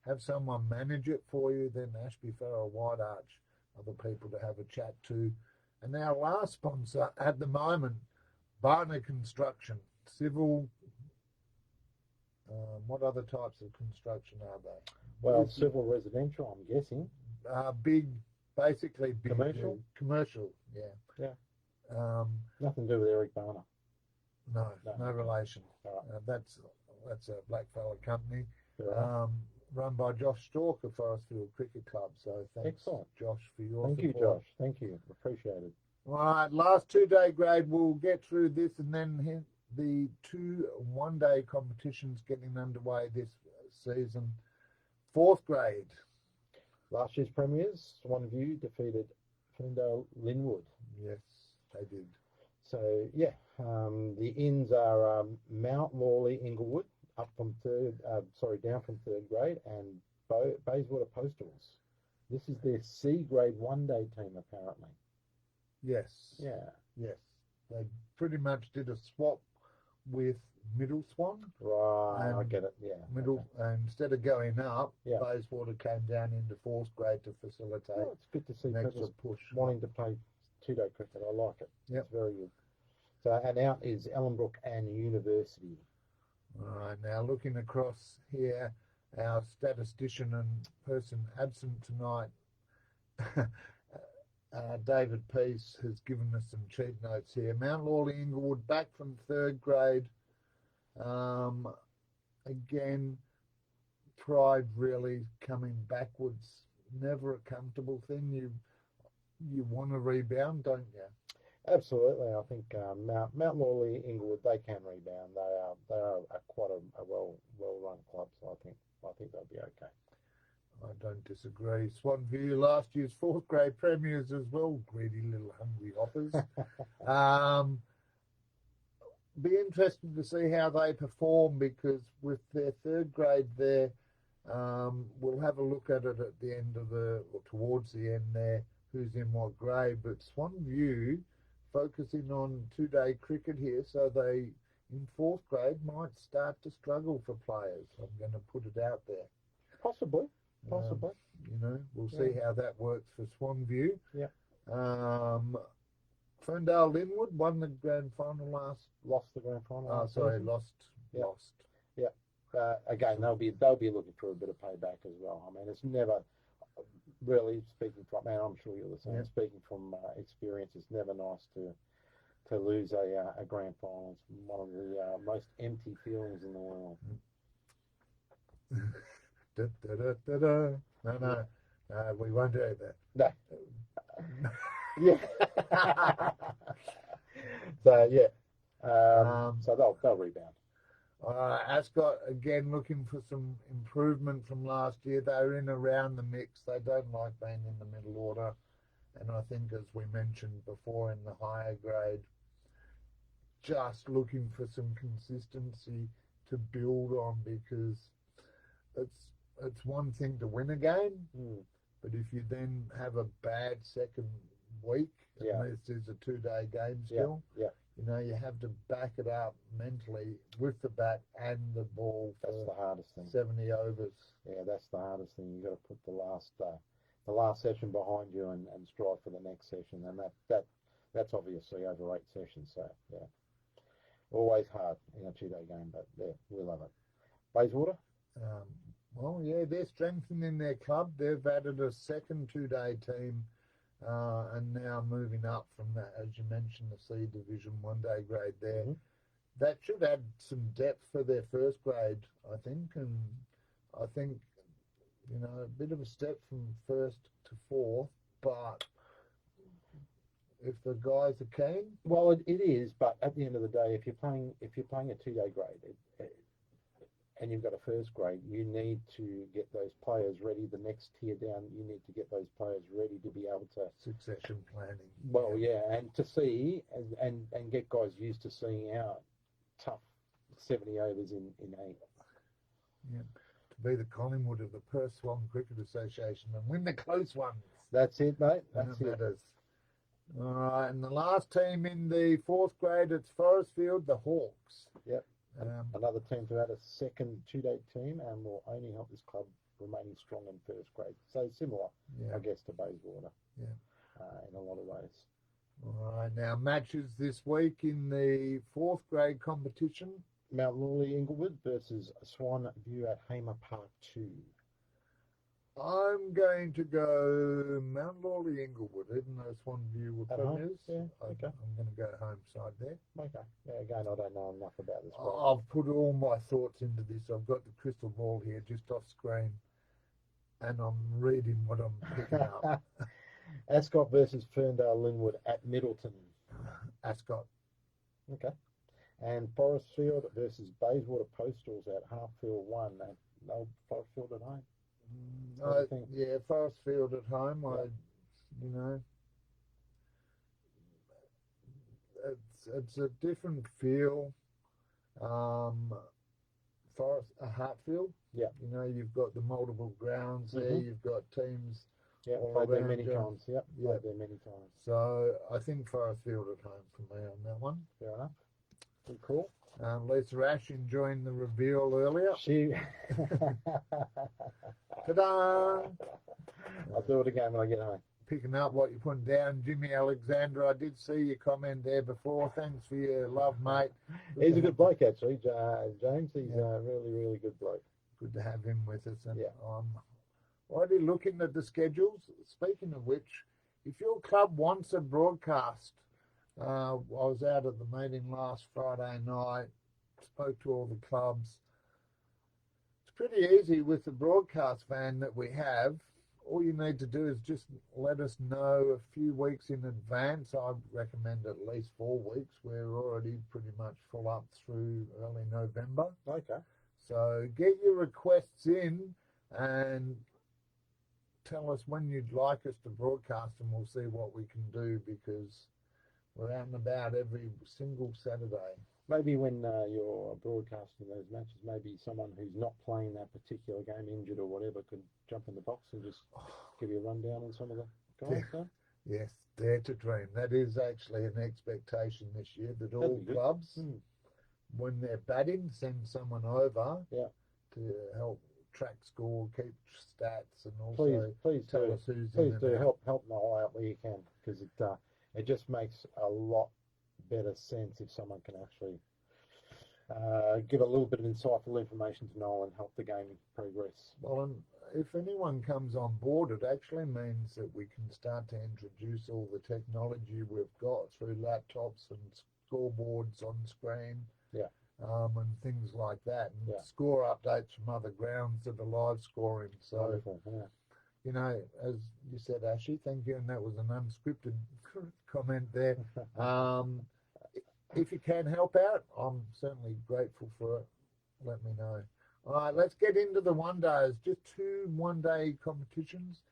have someone manage it for you, then Ashby Farrell, White Arch are the people to have a chat to. And our last sponsor at the moment, Barner Construction, civil. What other types of construction are they? Well, civil residential, I'm guessing. Basically big. Commercial? Commercial, yeah. Yeah. Nothing to do with Eric Barner. No relation. Right. That's a blackfella company. Right. Run by Josh Stalker, Forestfield Cricket Club. So thanks, excellent, Josh, for your support. Thank you, Josh. Thank you. Appreciate it. All right, last 2-day grade. We'll get through this and then hit the 2 one-day competitions getting underway this season. 4th grade. Last year's premiers, Swanview defeated Ferndale Linwood. Yes, they did. So, the ins are Mount Lawley Inglewood, down from 3rd grade, and Bayswater Postals. This is their C grade one-day team, apparently. Yes. Yeah. Yes. They pretty much did a swap with Middle Swan. Right, I get it, And instead of going up, Yeah. Bayswater came down into 4th grade to facilitate. Well, it's good to see an people extra push. wanting to play 2-day cricket. I like it. Yep. It's very good. So, and out is Ellenbrook and University. All right, now looking across here, our statistician and person absent tonight, David Peace, has given us some cheat notes here. Mount Lawley Inglewood back from 3rd grade. Again, pride really coming backwards never a comfortable thing. You want to rebound, don't you? Absolutely. I think Mount Lawley, Inglewood, they can rebound. They are quite a well run club, so I think they'll be okay. I don't disagree. Swanview, last year's fourth grade premiers as well. Greedy little hungry hoppers. Be interested to see how they perform, because with their third grade there, we'll have a look at it at the end of or towards the end there, who's in what grade. But Swanview focusing on two-day cricket here, so they in fourth grade might start to struggle for players. I'm going to put it out there. Possibly. We'll see how that works for Swanview. Yeah. Ferndale Linwood won the grand final Lost the grand final. Lost. Yeah. Again, they'll be looking for a bit of payback as well. I mean, it's never really, speaking from, man, I'm sure you're the same. Yeah. Speaking from experience, it's never nice to lose a grand final. It's one of the most empty feelings in the world. No, we won't do No. that. Yeah. So yeah. So they'll rebound. Ascot again looking for some improvement from last year. They're in around the mix. They don't like being in the middle order, and I think, as we mentioned before, in the higher grade, just looking for some consistency to build on, because it's one thing to win a game, but if you then have a bad second week, unless there's a 2-day game still, you have to back it up mentally with the bat and the ball. That's the hardest thing. 70 overs. Yeah, that's the hardest thing. You've got to put the last session behind you and strive for the next session, and that's obviously over 8 sessions. So yeah, always hard in a 2-day game, but yeah, we love it. Bayswater. Well, yeah, they're strengthening their club. They've added a second 2-day team, and now moving up from that, as you mentioned, the C Division 1-day grade there. Mm-hmm. That should add some depth for their first grade, I think. And I think, a bit of a step from first to fourth, but if the guys are keen. Well, it is, but at the end of the day, if you're playing a 2-day grade, and you've got a first grade, you need to get those players ready. The next tier down, you need to get those players ready to be able to... Succession planning. Well, yeah, and to see and get guys used to seeing out tough 70 overs in 8. Yeah, to be the Collingwood of the Perth Swan Cricket Association and win the close ones. That's it, mate. That's it. Matters. All right, and the last team in the fourth grade, it's Forestfield, the Hawks. Yep. Another team to add a second 2-day team, and will only help this club remaining strong in first grade. So similar, I guess, to Bayswater. Yeah. In a lot of ways. All right, now matches this week in the fourth grade competition. Mount Lawley Inglewood versus Swan View at Hamer Park 2. I'm going to go Mount Lawley Inglewood, even though Swan View were premiers. Yeah, okay. I'm going to go home side there. Okay. Yeah, again, I don't know enough about this. I've put all my thoughts into this. I've got the crystal ball here just off screen, and I'm reading what I'm picking up. Ascot versus Ferndale Linwood at Middleton. Ascot. Okay. And Forestfield versus Bayswater Postals at Halffield 1 at Forestfield at home. Yeah, Forestfield at home. It's a different feel. Hartfield. Yeah. You've got the multiple grounds there. You've got teams. Yeah, played there many times. Yep, played there many times. So I think Forestfield at home for me on that one. Fair enough. Good call. Lisa Ashe enjoying the reveal earlier. She. Ta-da! I'll do it again when I get home. Picking up what you're putting down, Jimmy Alexander. I did see your comment there before. Thanks for your love, mate. He's a good bloke, actually, James. He's a really, really good bloke. Good to have him with us. And I'm already looking at the schedules. Speaking of which, if your club wants a broadcast, I was out at the meeting last Friday night, spoke to all the clubs. It's pretty easy with the broadcast van that we have. all you need to do is just let us know a few weeks in advance. I recommend at least 4 weeks. We're already pretty much full up through early November. Okay. So get your requests in and tell us when you'd like us to broadcast, and we'll see what we can do, because we're out and about every single Saturday. Maybe when you're broadcasting those matches, maybe someone who's not playing that particular game, injured or whatever, could jump in the box and just give you a rundown on some of the guys. Huh? Yes, dare to dream. That is actually an expectation this year, that all clubs, when they're batting, send someone over to help track score, keep stats, and also please tell do, us who's please in do and out. help Noel out where you can, because it just makes a lot better sense if someone can actually give a little bit of insightful information to Noel and help the game progress. Well, and if anyone comes on board, it actually means that we can start to introduce all the technology we've got through laptops and scoreboards on screen. And things like that, and score updates from other grounds that are live scoring. So, wonderful, you know, as you said, Ashe, thank you, and that was an unscripted comment there. If you can help out, I'm certainly grateful for it. Let me know. All right, let's get into the one-days. Just 2 one-day competitions.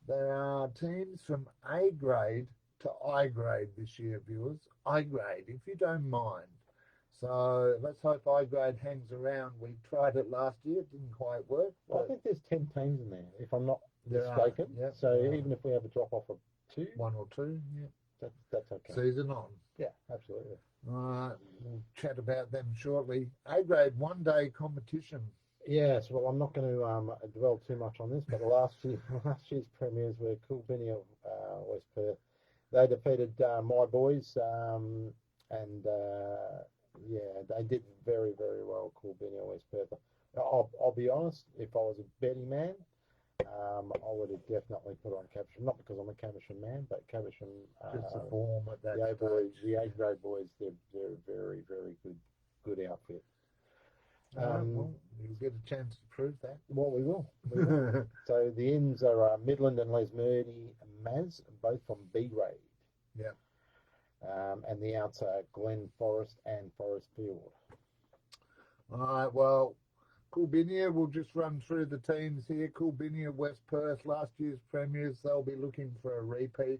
There are teams from A grade to I grade this year, viewers. I grade, if you don't mind. So let's hope I grade hangs around. We tried it last year, it didn't quite work. Well, I think there's 10 teams in there, if I'm not There mistaken. are, So even if we have a drop off of 2, 1 or 2, that's okay. Season on. Yeah, absolutely. All right, we'll chat about them shortly. A grade one-day competition. Yes, well, I'm not going to dwell too much on this, but last year's premiers were Coolbinny of West Perth. They defeated my boys, and they did very, very well, Coolbinny of West Perth. I'll be honest, if I was a betting man, I would have definitely put on Caversham, not because I'm a Caversham man, but Caversham, Just the form at that the stage. the A grade boys, they're very, very good outfit. Well, you'll get a chance to prove that. Well, we will. So the ends are Midland and Lesmurdy and Maz, both from B grade. Yeah. And the outs are Glen Forest and Forest Field. All right, well, Coolbinia, we'll just run through the teams here. Coolbinia, West Perth, last year's premiers. They'll be looking for a repeat.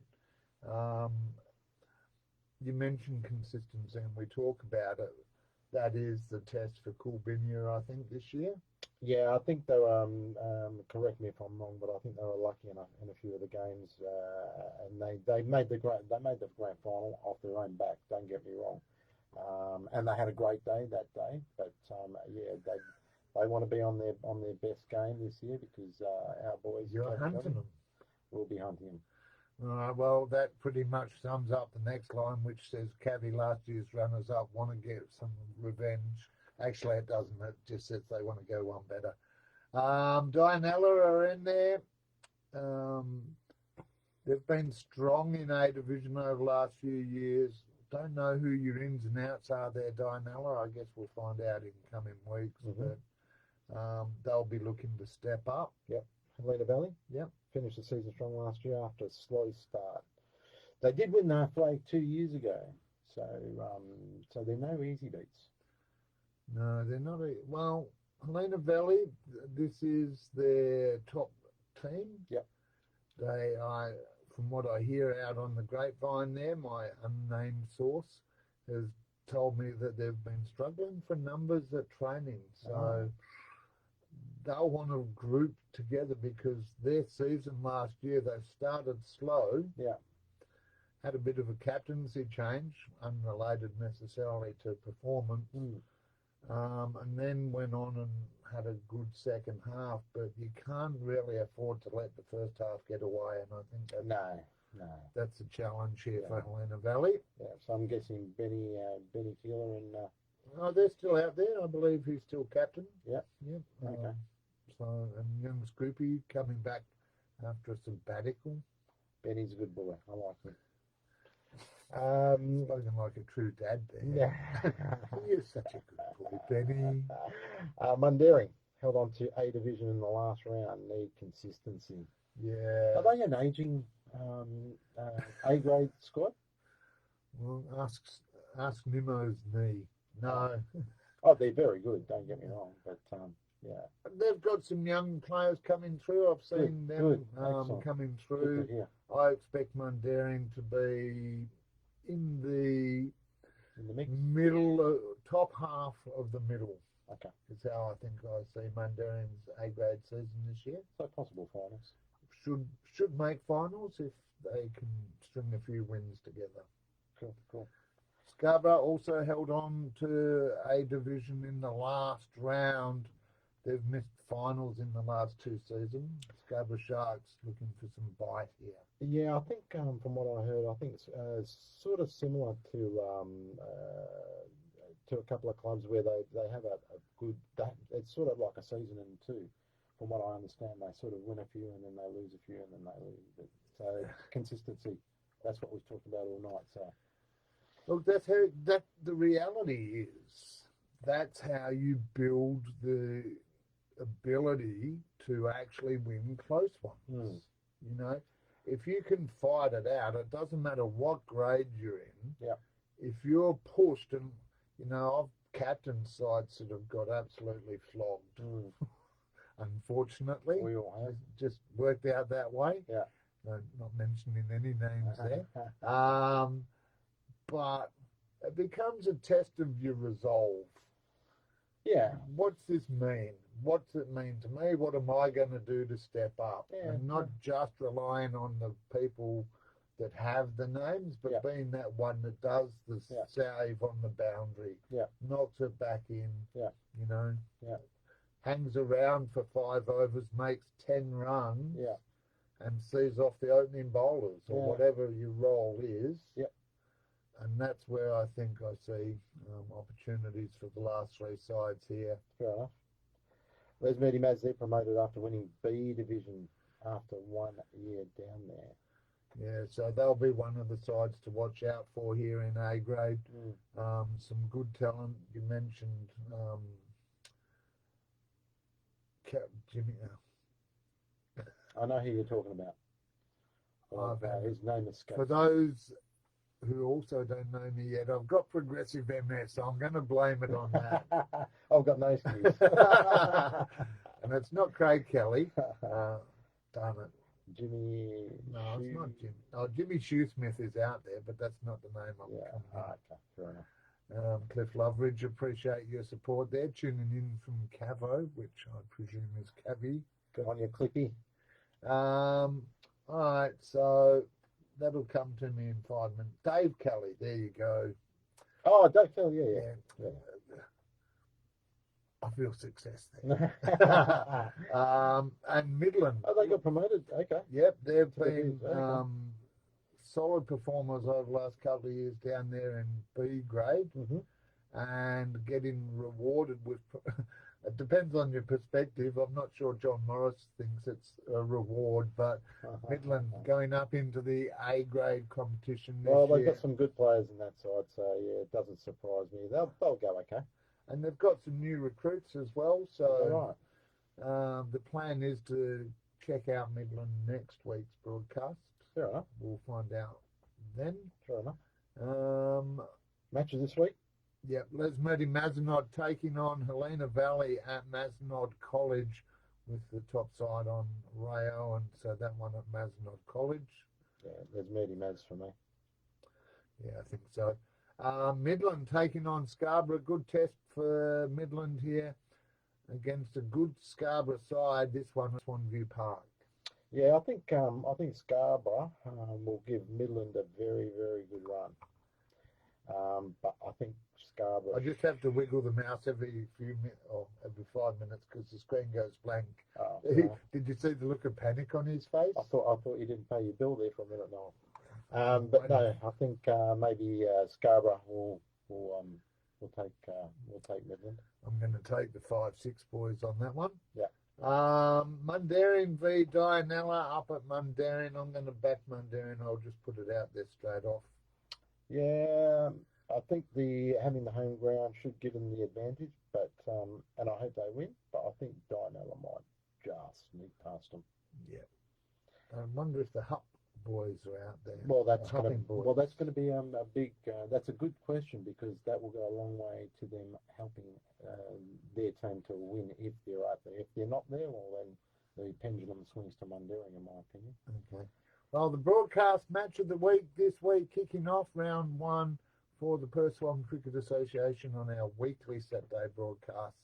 You mentioned consistency, and we talk about it. That is the test for Coolbinia, I think, this year. Yeah, I think they were, correct me if I'm wrong, but I think they were lucky enough in a few of the games, and they made the grand final off their own back. Don't get me wrong, and they had a great day that day. But they want to be on their best game this year, because our boys, You're hunting them. We'll be hunting them. All right, well, that pretty much sums up the next line, which says Cavi, last year's runners-up, want to get some revenge. Actually, it doesn't. It just says they want to go one better. Dianella are in there. They've been strong in A Division over the last few years. Don't know who your ins and outs are there, Dianella. I guess we'll find out in coming weeks. But they'll be looking to step up. Yep. Helena Valley. Yep. Finished the season strong last year after a slow start. They did win the flag 2 years ago, so they're no easy beats. No, they're not. Well, Helena Valley, this is their top team. Yep. From what I hear out on the grapevine there, my unnamed source has told me that they've been struggling for numbers at training. So they'll want to group together, because their season last year, they started slow. Yeah. Had a bit of a captaincy change, unrelated necessarily to performance. And then went on and had a good second half, but you can't really afford to let the first half get away, and I think that's a challenge here for Helena Valley. Yeah, so I'm guessing Benny Keeler and they're still out there. I believe he's still captain. Yep. Okay. And young Scoopy coming back after a sabbatical. Benny's a good boy. I like him. Spoken like a true dad there. You're such a good boy, Benny. Mundaring held on to A division in the last round need consistency. Yeah. Are they an aging A grade squad? Well, ask Nimmo's knee. No. Oh, they're very good. Don't get me wrong, but yeah, They've got some young players coming through. I've seen them Excellent. coming Good through. to hear. I expect Mundaring to be in the In the mix. middle, top half of the middle. Okay. Is how I think I see Mundaring's A grade season this year. So possible finals. Should make finals if they can string a few wins together. Cool. Scarborough also held on to A division in the last round. They've missed finals in the last two seasons. Scarborough Sharks looking for some bite here. Yeah, I think from what I heard, I think it's sort of similar to a couple of clubs where they have a good. It's sort of like a season in two. From what I understand, they sort of win a few and then they lose a few and then they lose. So consistency. That's what we've talked about all night. So. Look, that the reality is that's how you build the ability to actually win close ones. You know, if you can fight it out, it doesn't matter what grade you're in. Yeah. If you're pushed, and you know, I've captained sides that have got absolutely flogged. Unfortunately, We all have. just worked out that way. Yeah. Not mentioning any names there. But it becomes a test of your resolve. Yeah. What's this mean? What's it mean to me? What am I going to do to step up? Yeah. And not just relying on the people that have the names, but being that one that does the save on the boundary, knocks it back in, you know, hangs around for 5 overs, makes 10 runs, and sees off the opening bowlers or whatever your role is. And that's where I think I see opportunities for the last three sides here. Fair enough. Les Moody Mads, they're promoted after winning B division after 1 year down there. Yeah, so they'll be one of the sides to watch out for here in A grade. Some good talent. You mentioned Jimmy. I know who you're talking about. His name is Scott. For those who also don't know me yet, I've got progressive MS, so I'm going to blame it on that. I've got no excuse. And it's not Craig Kelly. Darn it. Jimmy. No, it's not Jimmy. Oh, Jimmy Shoesmith is out there, but that's not the name I'm Okay, fair enough. Cliff Loveridge, appreciate your support there. Tuning in from Cavo, which I presume is Cavi. Good on your Clippy. All right, so that'll come to me in 5 minutes. Dave Kelly, there you go. Oh, Dave Kelly, yeah. I feel success there. And Midland. Oh, they got promoted. Okay. Yep, they've been solid performers over the last couple of years down there in B grade, and getting rewarded with. It depends on your perspective. I'm not sure John Morris thinks it's a reward, but Midland going up into the A grade competition this year. They've got some good players in that side, so yeah, it doesn't surprise me. They'll go okay. And they've got some new recruits as well. So the plan is to check out Midland next week's broadcast. Fair enough. We'll find out then. Fair enough. Matches this week? Yep, Les Moody Mazenod taking on Helena Valley at Mazenod College with the top side on Rayo, and so that one at Mazenod College. Yeah, Les Moody Mads for me. Yeah, I think so. Midland taking on Scarborough. Good test for Midland here against a good Scarborough side. This one at Swanview Park. Yeah, I think Scarborough will give Midland a very, very good run. But I think Scarborough. I just have to wiggle the mouse every few minutes or every 5 minutes because the screen goes blank. Oh, Did you see the look of panic on his face? I thought you didn't pay your bill there for a minute, no. But no, I think maybe Scarborough will take Midland. I'm going to take the 5-6 boys on that one. Yeah. Mundaring v Dianella up at Mundaring. I'm going to back Mundaring. I'll just put it out there straight off. Yeah, I think having the home ground should give them the advantage, but and I hope they win. But I think Dianella might just sneak past them. Yeah. I wonder if the Hupp boys are out there. Well, The Hupping boys. that's going to be a big. That's a good question because that will go a long way to them helping their team to win if they're out there. If they're not there, well then the pendulum swings to Mundaring, in my opinion. Okay. Well, the broadcast match of the week this week, kicking off round 1 for the Perth Swan Cricket Association on our weekly Saturday broadcasts.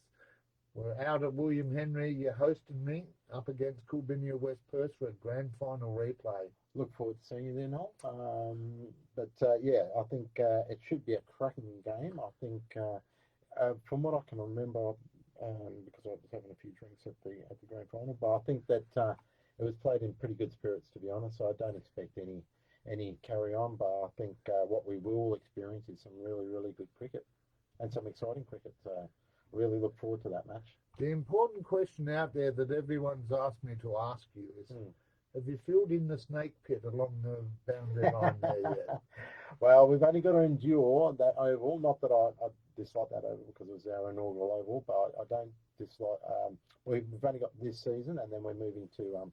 We're out at William Henry. You're hosting me up against Coolbinia West Perth for a grand final replay. Look forward to seeing you then, Noel. Yeah, I think it should be a cracking game. I think from what I can remember, because I was having a few drinks at the grand final, but I think that it was played in pretty good spirits, to be honest. So I don't expect any carry on, but I think what we will experience is some really, really good cricket and some exciting cricket. Really look forward to that match. The important question out there that everyone's asked me to ask you is, have you filled in the snake pit along the boundary line there yet? Well, we've only got to endure that oval. Not that I dislike that oval because it was our inaugural oval, but I don't dislike. We've only got this season, and then we're moving to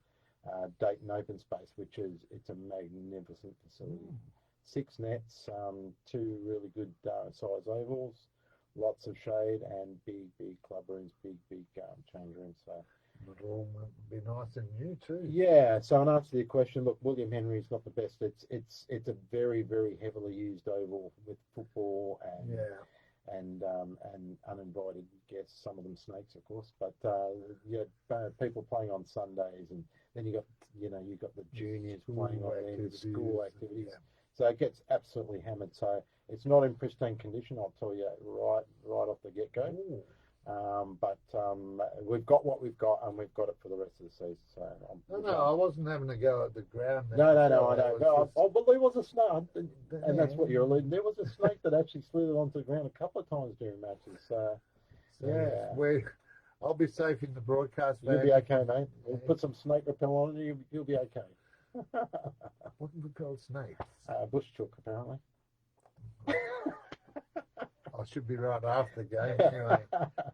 Dayton Open Space, it's a magnificent facility. 6 nets, 2 really good size ovals, lots of shade, and big club rooms, big change rooms. So It'll all be nice and new too. yeah. So in answer to your question, look, William Henry is not the best. It's a very, very heavily used oval with football and uninvited guests. Some of them snakes, of course, but people playing on Sundays, and then you got the juniors playing on there, school activities. Yeah. So it gets absolutely hammered. So it's not in pristine condition, I'll tell you right off the get-go. But we've got what we've got, and we've got it for the rest of the season. So I wasn't having a go at the ground. No, I know. But there was a snake, and that's what you're alluding. There was a snake that actually slithered onto the ground a couple of times during matches. I'll be safe in the broadcast. You'll be okay, mate. We'll put some snake repellent on you. You'll be okay. What do we call snakes? Bush chook, apparently. I should be right after the game anyway.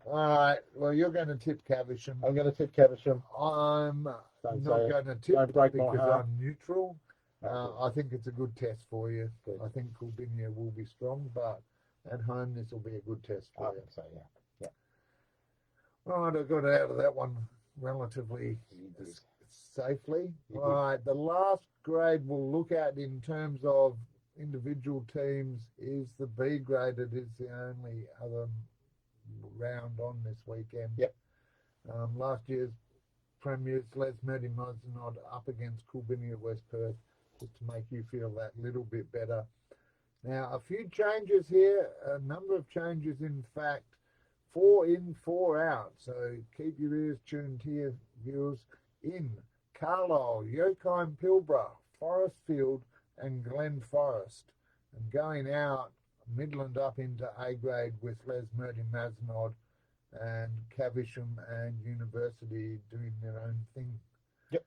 All right. Well, you're going to tip Caversham. I'm going to tip Caversham. I'm not going to tip because I'm neutral. I think it's a good test for you. Good. I think Coolbinia will be strong, but at home this will be a good test for you. So yeah. Right, I got out of that one relatively safely. All right, the last grade we'll look at in terms of individual teams is the B grade. It is the only other round on this weekend. Yep. Last year's premiers, Les Mazenod up against Coolbinia West Perth, just to make you feel that little bit better. Now, a few changes here, a number of changes, in fact, 4 in, 4 out. So keep your ears tuned here, viewers. In Carlisle, Yokeim Pilbara, Forestfield, and Glen Forest. And going out, Midland up into A grade with Les Mazenod and Caversham and University doing their own thing. Yep.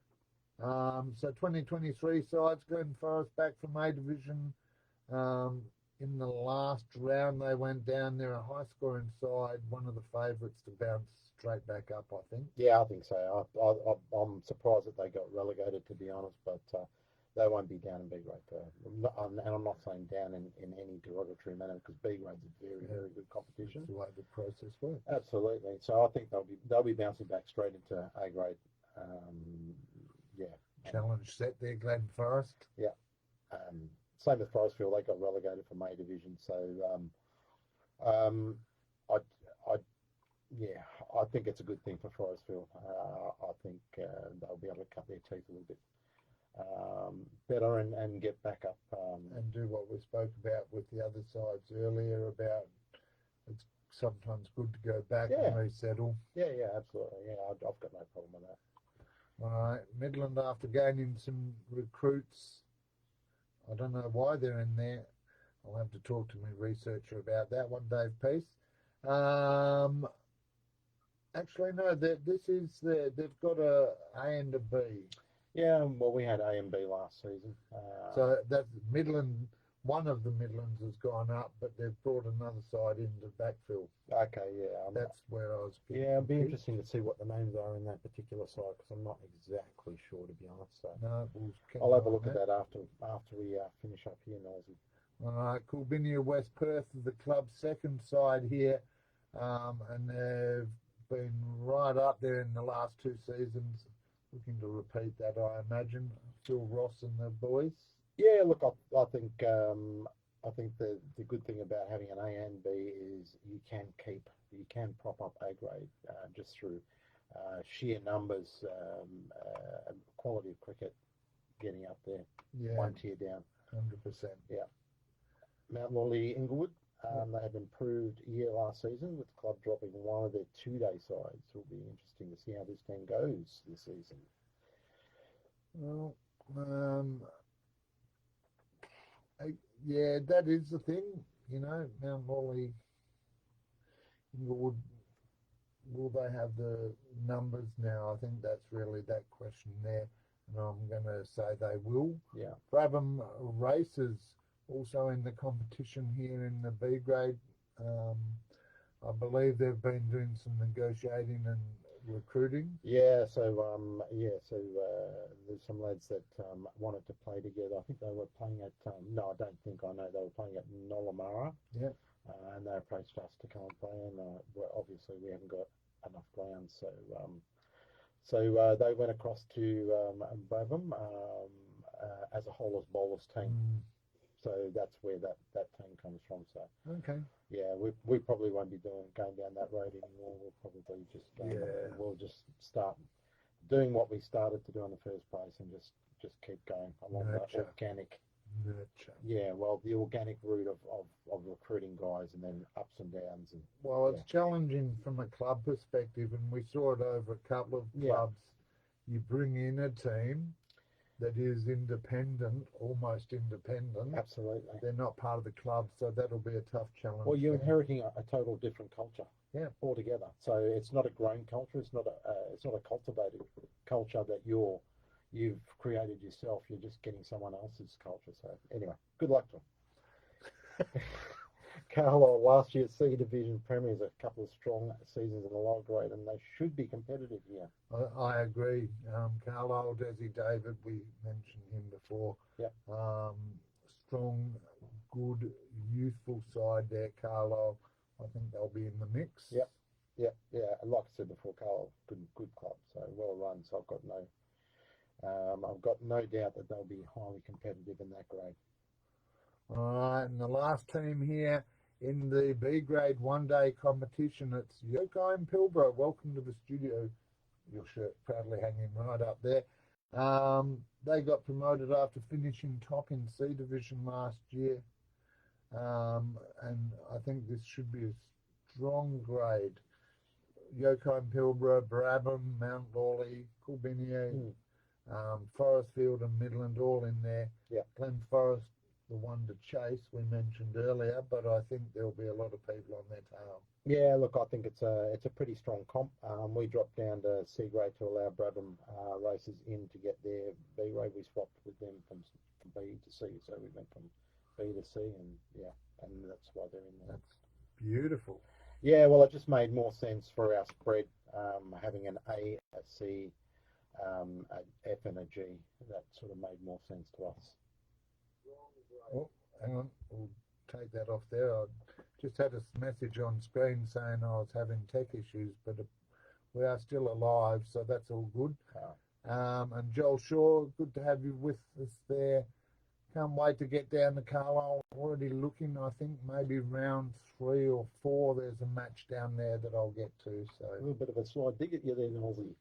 So 2023 sides, Glen Forest back from A division. In the last round, they went down. They're a high-scoring side, one of the favourites to bounce straight back up, I think. Yeah, I think so. I'm surprised that they got relegated, to be honest, but they won't be down in B grade. And I'm not saying down in any derogatory manner, because B grade's a very, very good competition. That's the way the process works. Absolutely. So I think they'll be bouncing back straight into A grade. Challenge set there, Glen Forest. Yeah. Same with Forestfield, they got relegated from A division. So, I think it's a good thing for Forestfield. I think they'll be able to cut their teeth a little bit better and get back up. And do what we spoke about with the other sides earlier about it's sometimes good to go back and resettle. Yeah, absolutely. Yeah, I've got no problem with that. All right, Midland, after gaining some recruits, I don't know why they're in there. I'll have to talk to my researcher about that one, Dave Peace. Actually, no, they've got a and a B. Yeah, well, we had A and B last season. So that Midland one of the Midlands has gone up, but they've brought another side into backfill. Okay, yeah. That's where I was. Yeah, it'll be interesting to see what the names are in that particular side because I'm not exactly sure, to be honest. So No, I'll have a look at that after we finish up here in Aussie. All right, Coolbinia West Perth is the club's second side here, and they've been right up there in the last 2 seasons. Looking to repeat that, I imagine. Phil Ross and the boys. Yeah, look, I think the good thing about having an A and B is you can prop up A grade just through sheer numbers, quality of cricket, getting up there, Yeah, 1 tier down. 100%. Yeah. Mount Lawley Inglewood, they have improved year last season with the club dropping one of their 2-day sides. It'll be interesting to see how this game goes this season. Well, yeah, that is the thing. Mount Lawley, Inglewood, will they have the numbers now? I think that's really that question there, and I'm going to say they will. Yeah. Brabham Racers also in the competition here in the B grade. I believe they've been doing some negotiating and recruiting. Yeah, so there's some lads that wanted to play together. I think they were playing at no, I don't think I know. They were playing at Nollamara. Yeah. And they approached us to come and play, and well, obviously we haven't got enough ground, so they went across to Brabham as a whole as bowlers team. So that's where that team comes from. So Okay. yeah, we probably won't be going down that road anymore. We'll probably just we'll just start doing what we started to do in the first place and just keep going along that organic. Nurture. Yeah, well, the organic route of recruiting guys and then ups and downs. And Well, it's challenging from a club perspective, and we saw it over a couple of clubs. You bring in a team that is independent, almost independent. Absolutely. They're not part of the club, so that'll be a tough challenge. Well, you're inheriting a total different culture. Yeah. Altogether. So it's not a grown culture. It's not a cultivated culture that you've created yourself. You're just getting someone else's culture. So anyway, good luck to them. Carlisle last year's C Division Premiers, a couple of strong seasons in the lower grade, and they should be competitive here. I agree. Carlisle, Desi David, we mentioned him before. Yep. Strong, good, youthful side there, Carlisle. I think they'll be in the mix. Yep. Yeah. And like I said before, Carlisle, good club, so well run. So I've got no doubt that they'll be highly competitive in that grade. All right, and the last team here in the B grade 1-day competition, it's Yokai and Pilbara. Welcome to the studio. Your shirt proudly hanging right up there. They got promoted after finishing top in C Division last year. And I think this should be a strong grade. Yokai and Pilbara, Brabham, Mount Lawley, Coolbinia, Forestfield and Midland all in there. Yeah. Glen Forest, the one to chase, we mentioned earlier, but I think there'll be a lot of people on their tail. Yeah, look, I think it's a pretty strong comp. We dropped down to C grade to allow Brabham races in to get their B grade. We swapped with them from B to C, so we went from B to C, and that's why they're in there. That's beautiful. Yeah, well, it just made more sense for our spread, having an A, a C, an F and a G. That sort of made more sense to us. Oh, hang on, we'll take that off there. I just had a message on screen saying I was having tech issues, but we are still alive, so that's all good. And Joel Shaw, good to have you with us there. Can't wait to get down to Carlisle. Already looking, I think maybe round 3 or 4, there's a match down there that I'll get to. So a little bit of a slide dig at you there, Aussie.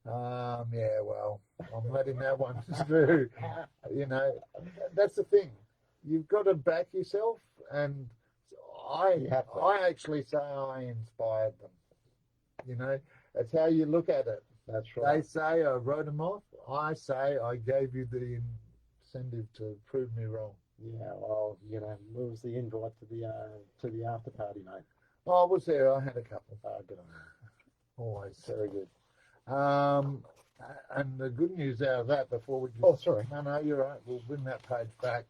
Yeah, well, I'm letting that one through. That's the thing. You've got to back yourself, and I actually say I inspired them. That's how you look at it. That's right. They say I wrote them off. I say I gave you the incentive to prove me wrong. Yeah, well, what was the invite to the after party, mate? Oh, I was there. I had a couple. Good on you. Always. Very good. And the good news out of that before we just... Oh, sorry. No, you're right. We'll bring that page back.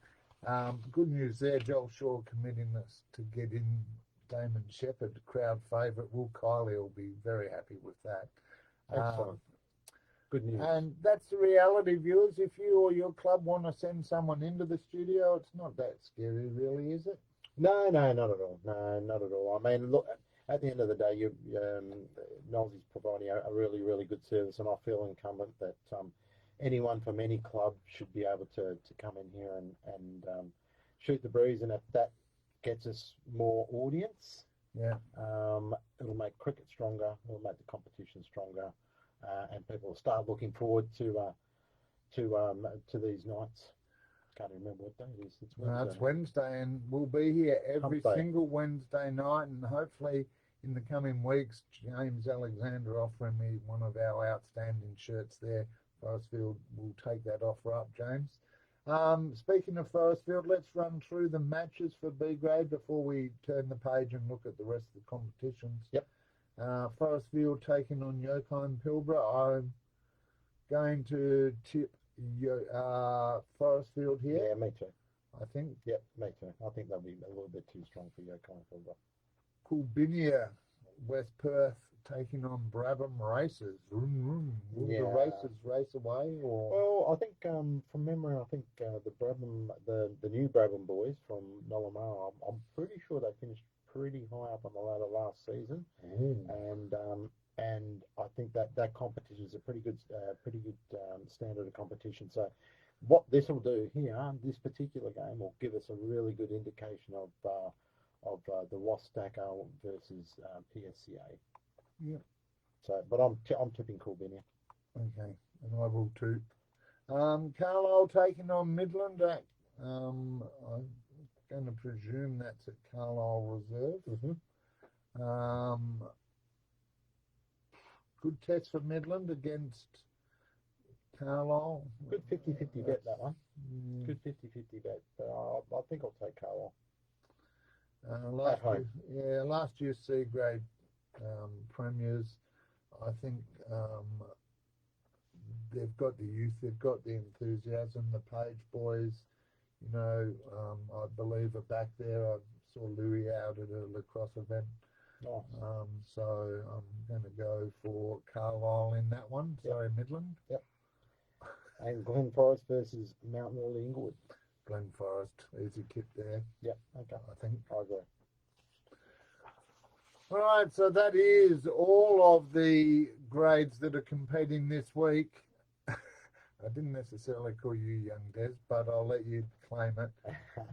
Good news there. Joel Shaw committing us to get in Damon Shepherd, crowd favourite. Will Kiley will be very happy with that. Excellent. Good news. And that's the reality, viewers. If you or your club want to send someone into the studio, it's not that scary, really, is it? No, not at all. No, not at all. I mean, look, at the end of the day, Nolsey's providing a really, really good service, and I feel incumbent that anyone from any club should be able to come in here and shoot the breeze, and if that gets us more audience, yeah, it'll make cricket stronger, it'll make the competition stronger, and people will start looking forward to these nights. Can't remember what day it is. It's Wednesday. It's Wednesday, and we'll be here every Hump day. single Wednesday night, and hopefully in the coming weeks, James Alexander offering me one of our outstanding shirts there. Forestfield will take that offer up, James. Speaking of Forestfield, let's run through the matches for B grade before we turn the page and look at the rest of the competitions. Yep. Forestfield taking on Yokine Pilbara. I'm going to tip Forestfield here. Yeah, me too. I think. Yep, me too. I think they'll be a little bit too strong for Yokine Pilbara. Coolbinia, West Perth taking on Brabham Racers. Vroom, vroom. Will the Racers race away? Or? Well, I think from memory, I think the Brabham, the new Brabham boys from Nollamara, I'm pretty sure they finished pretty high up on the ladder last season, and I think that competition is a pretty good standard of competition. So, what this will do here, this particular game, will give us a really good indication of the Wastacker versus PSCA. Yeah. So, but I'm tipping Coolbinia. Okay, and I will too. Carlisle taking on Midland. I'm going to presume that's at Carlisle Reserve. Mm-hmm. Good test for Midland against Carlisle. Good 50-50 bet, that one. Good 50-50 bet. But I think I'll take Carlisle. Last year's C grade premiers, I think they've got the youth, they've got the enthusiasm. The Page boys, I believe are back there. I saw Louis out at a lacrosse event. Nice. So I'm going to go for Carlisle in that one. Yep. Sorry, Midland. Yep. And Glen Forest versus Mount Morley Inglewood. Glen Forest, easy tip there. Yep. Okay. I think. I agree. All right, so that is all of the grades that are competing this week. I didn't necessarily call you young Des, but I'll let you claim it,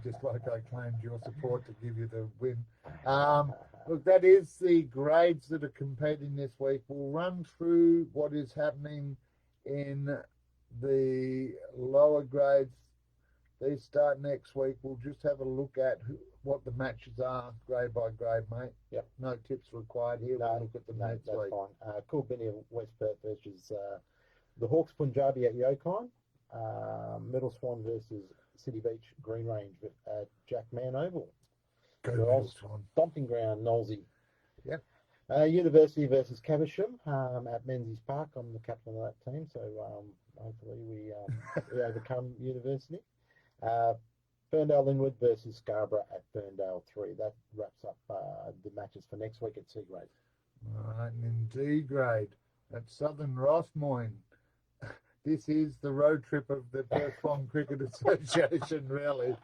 just like I claimed your support to give you the win. Look, that is the grades that are competing this week. We'll run through what is happening in the lower grades. These start next week. We'll just have a look at what the matches are, grade by grade, mate. Yep. No tips required here. We'll look at the next that's week. Fine. Coolbinia West Perth versus the Hawks Punjabi at Yokine. Middle Swan versus City Beach Green Range at Jackman Oval. Go Middle Swan. Stomping ground, Nolsey. Yep. University versus Caversham at Menzies Park. I'm the captain of that team, so hopefully we overcome University. Ferndale Linwood versus Scarborough at Ferndale 3. That wraps up the matches for next week at C grade. All right, and in D grade at Southern Rossmoyne. This is the road trip of the Perth Swan Cricket Association, really.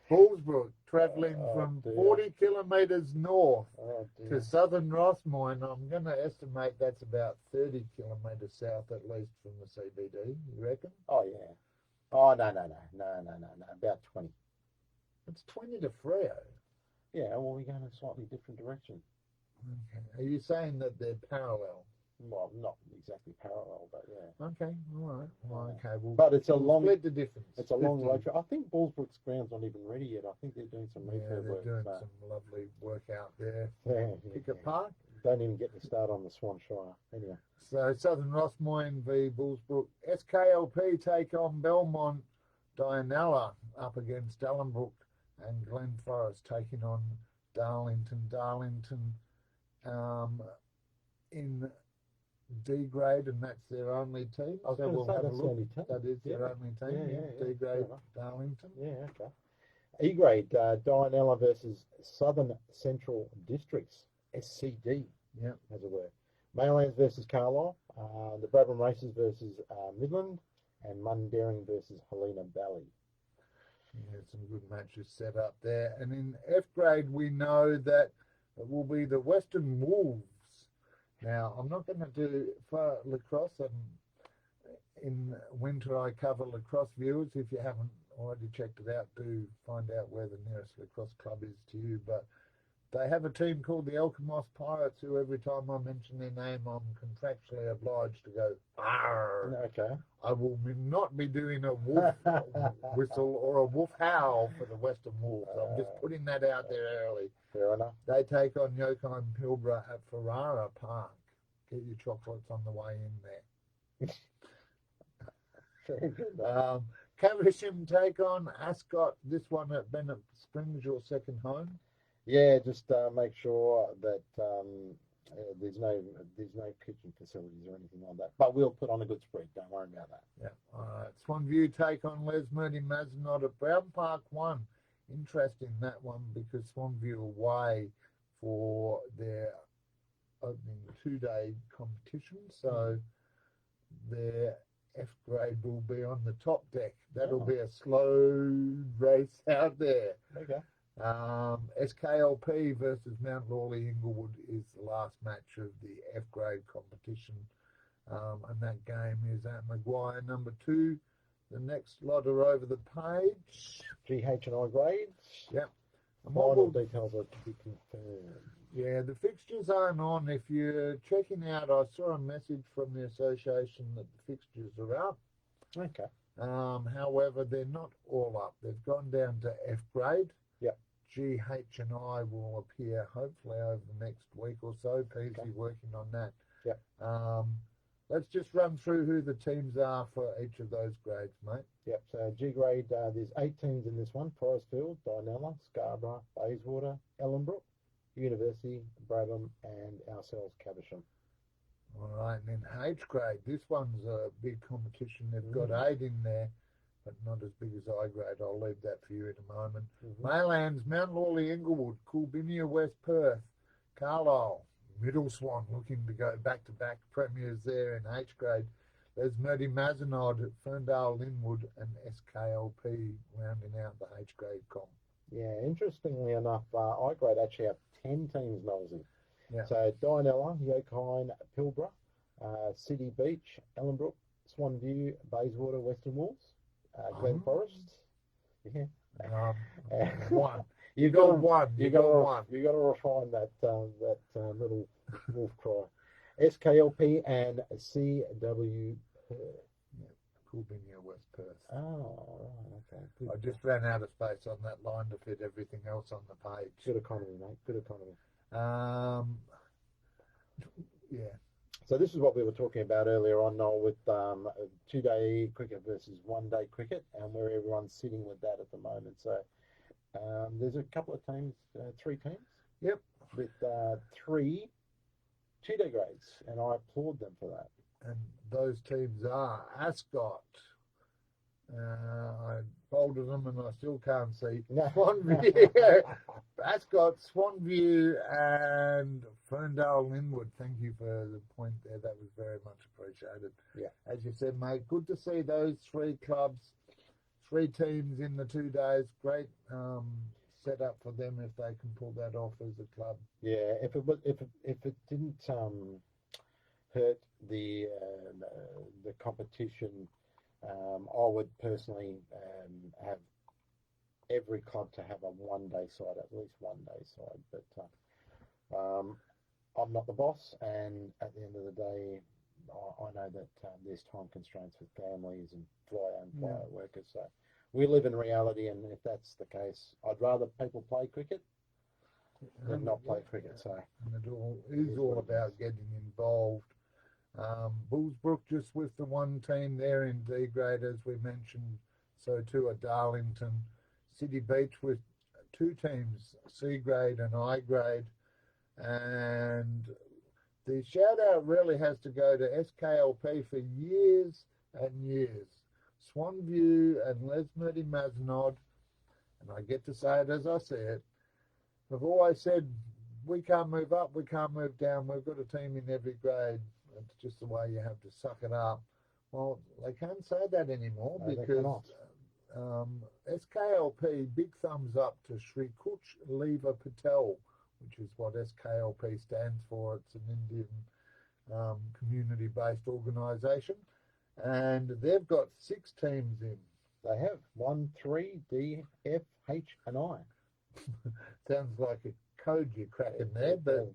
Bullsbrook, travelling from 40 kilometres north to Southern Rossmoyne. I'm going to estimate that's about 30 kilometres south at least from the CBD, you reckon? Oh, yeah. Oh, no. About 20. It's 20 to Freo. Yeah, well, we're going in a slightly different direction. Okay. Are you saying that they're parallel? Well, not exactly parallel, but yeah. Okay, all right. Well, okay, but it's a long split the difference. It's a long road trip. I think Bullsbrook's ground's not even ready yet. I think they're doing some refurb work. They're doing some lovely work out there. Picket Park. Don't even get me started on the Swan Shire. Anyway. So Southern Rossmoyne v Bullsbrook. SKLP take on Belmont Dianella up against Dallenbrook, and Glen Forest taking on Darlington. Darlington in D grade, and that's their only team. So we'll have a look. That is their only team. D grade, Darlington. Yeah, okay. E-grade, Dianella versus Southern Central Districts, SCD, Yeah. as it were. Maylands versus Carlisle, the Brabham Races versus Midland, and Mundaring versus Helena Valley. Yeah, some good matches set up there. And in F grade, we know that it will be the Western Wolves. Now, I'm not going to do for lacrosse, and in winter I cover lacrosse viewers. If you haven't already checked it out, do find out where the nearest lacrosse club is to you. But they have a team called the Elkamos Pirates, who every time I mention their name, I'm contractually obliged to go, "Arr." Okay. I will not be doing a wolf whistle or a wolf howl for the Western Wolves. I'm just putting that out there early. Fair enough. They take on Yokine Pilbara at Ferrara Park. Get your chocolates on the way in there. Very good. Caversham take on Ascot. This one at Bennett Springs, your second home. Yeah, just make sure that there's no kitchen facilities or anything like that. But we'll put on a good spread. Don't worry about that. Yeah. All right. Swanview take on Les Murdy Mazenod at Brown Park 1. Interesting, that one, because Swanview away for their opening 2-day competition. So their F grade will be on the top deck. That'll be a slow race out there. Okay. SKLP versus Mount Lawley Inglewood is the last match of the F grade competition, and that game is at Maguire number 2. The next lot are over the page. GH and I grades. Yep. Final details are to be confirmed. Yeah, the fixtures aren't on. If you're checking out, I saw a message from the association that the fixtures are up. Okay. However, they're not all up. They've gone down to F grade. Yep. GH and I will appear hopefully over the next week or so. PSCA working on that. Yep. Let's just run through who the teams are for each of those grades, mate. Yep. So G grade, there's 8 teams in this one: Forestfield, Dianella, Scarborough, Bayswater, Ellenbrook, University, Brabham, and ourselves, Caversham. All right, and then H grade, this one's a big competition. They've got 8 in there, but not as big as I grade. I'll leave that for you in a moment. Maylands, Mount Lawley Inglewood, Coolbinia West Perth, Carlisle, Middle Swan looking to go back-to-back premiers there in H grade. There's Murdy Mazenod at Ferndale Linwood and SKLP rounding out the H grade comp. Yeah, interestingly enough, I grade actually have 10 teams, Nosey. Yeah. So Dianella, Yokine, Pilbara, City Beach, Ellenbrook, Swanview, Bayswater, Western Wolves, Glen Forest. Yeah. One. You got one. You got to refine that little wolf cry. SKLP and CW Perth. Coolbinia West Perth. Oh, right, okay. Good. I just ran out of space on that line to fit everything else on the page. Good economy, mate. Good economy. Yeah. So this is what we were talking about earlier on, Noel, with 2-day cricket versus 1-day cricket, and where everyone's sitting with that at the moment. So there's a couple of teams, 3 teams. Yep. With 3 2-day grades, and I applaud them for that. And those teams are Ascot. I folded them and I still can't see. Swanview, Ascot, Swanview, and Ferndale Linwood. Thank you for the point there. That was very much appreciated. Yeah. As you said, mate, good to see those 3 clubs, 3 teams in the 2 days. Great set up for them if they can pull that off as a club. Yeah, if it didn't hurt the competition, I would personally have every club to have a 1-day side, at least 1-day side. But I'm not the boss, and at the end of the day, I know that there's time constraints with families and fly-out workers. So we live in reality, and if that's the case, I'd rather people play cricket than not play cricket. So and it is all about getting involved. Bullsbrook just with the 1 team there in D grade, as we mentioned. So too at Darlington. City Beach with 2 teams, C grade and I grade. And the shout out really has to go to SKLP for years and years. Swanview and Les Murdy Mazenod and I get to say it as I see it, have always said, we can't move up, we can't move down, we've got a team in every grade. It's just the way you have to suck it up. Well, they can't say that anymore because SKLP, big thumbs up to Shri Kuch Leva Patel, which is what SKLP stands for. It's an Indian community-based organisation, and they've got 6 teams in. They have 1, 3, D, F, H, and I. Sounds like a code you crack in there, but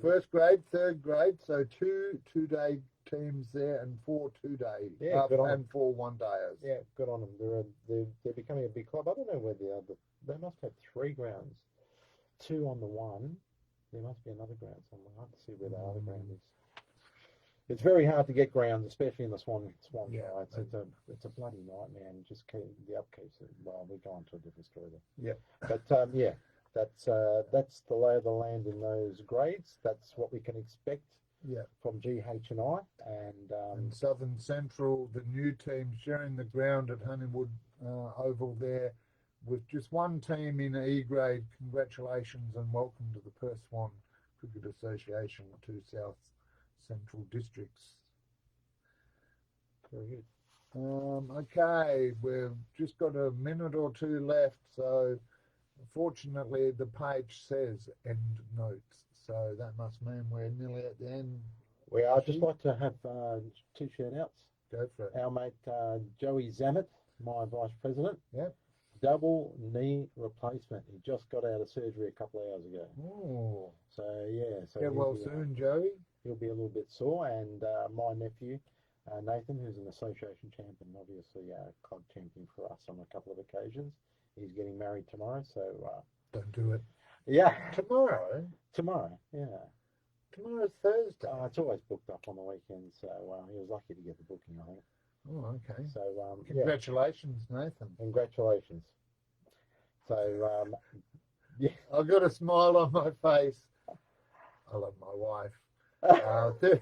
first grade, third grade, so 2 two-day teams there and 4 two-day, and 4 one-dayers. Yeah, good on them. They're becoming a big club. I don't know where they must have 3 grounds, 2 on the one. There must be another ground somewhere. I have to see where the other ground is. It's very hard to get grounds, especially in the Swan Yeah, Show. It's a bloody nightmare, and just the upkeep's. Well, we're going to a different story there. Yeah, but yeah, that's the lay of the land in those grades. That's what we can expect. Yeah, from GH and I, and Southern Central, the new team sharing the ground at Honeywood Oval there, with just one team in E grade. Congratulations and welcome to the Perth Swan Cricket Association, 2 South Central districts. Very good. Okay, we've just got a minute or 2 left, so fortunately the page says end notes, so that must mean we're nearly at the end. I'd just like to have 2 shout-outs. Go for it. Our mate Joey Zammit, my vice president. Yep. Double knee replacement. He just got out of surgery a couple of hours ago. Oh. So yeah. So get well soon, Joey. He'll be a little bit sore, and my nephew Nathan, who's an association champion, obviously club champion for us on a couple of occasions. He's getting married tomorrow, so don't do it. Yeah. Tomorrow, yeah. Tomorrow's Thursday. It's always booked up on the weekend, so he was lucky to get the booking, I think. Oh, okay. So congratulations, Nathan. Congratulations. So yeah, I've got a smile on my face. I love my wife. 30,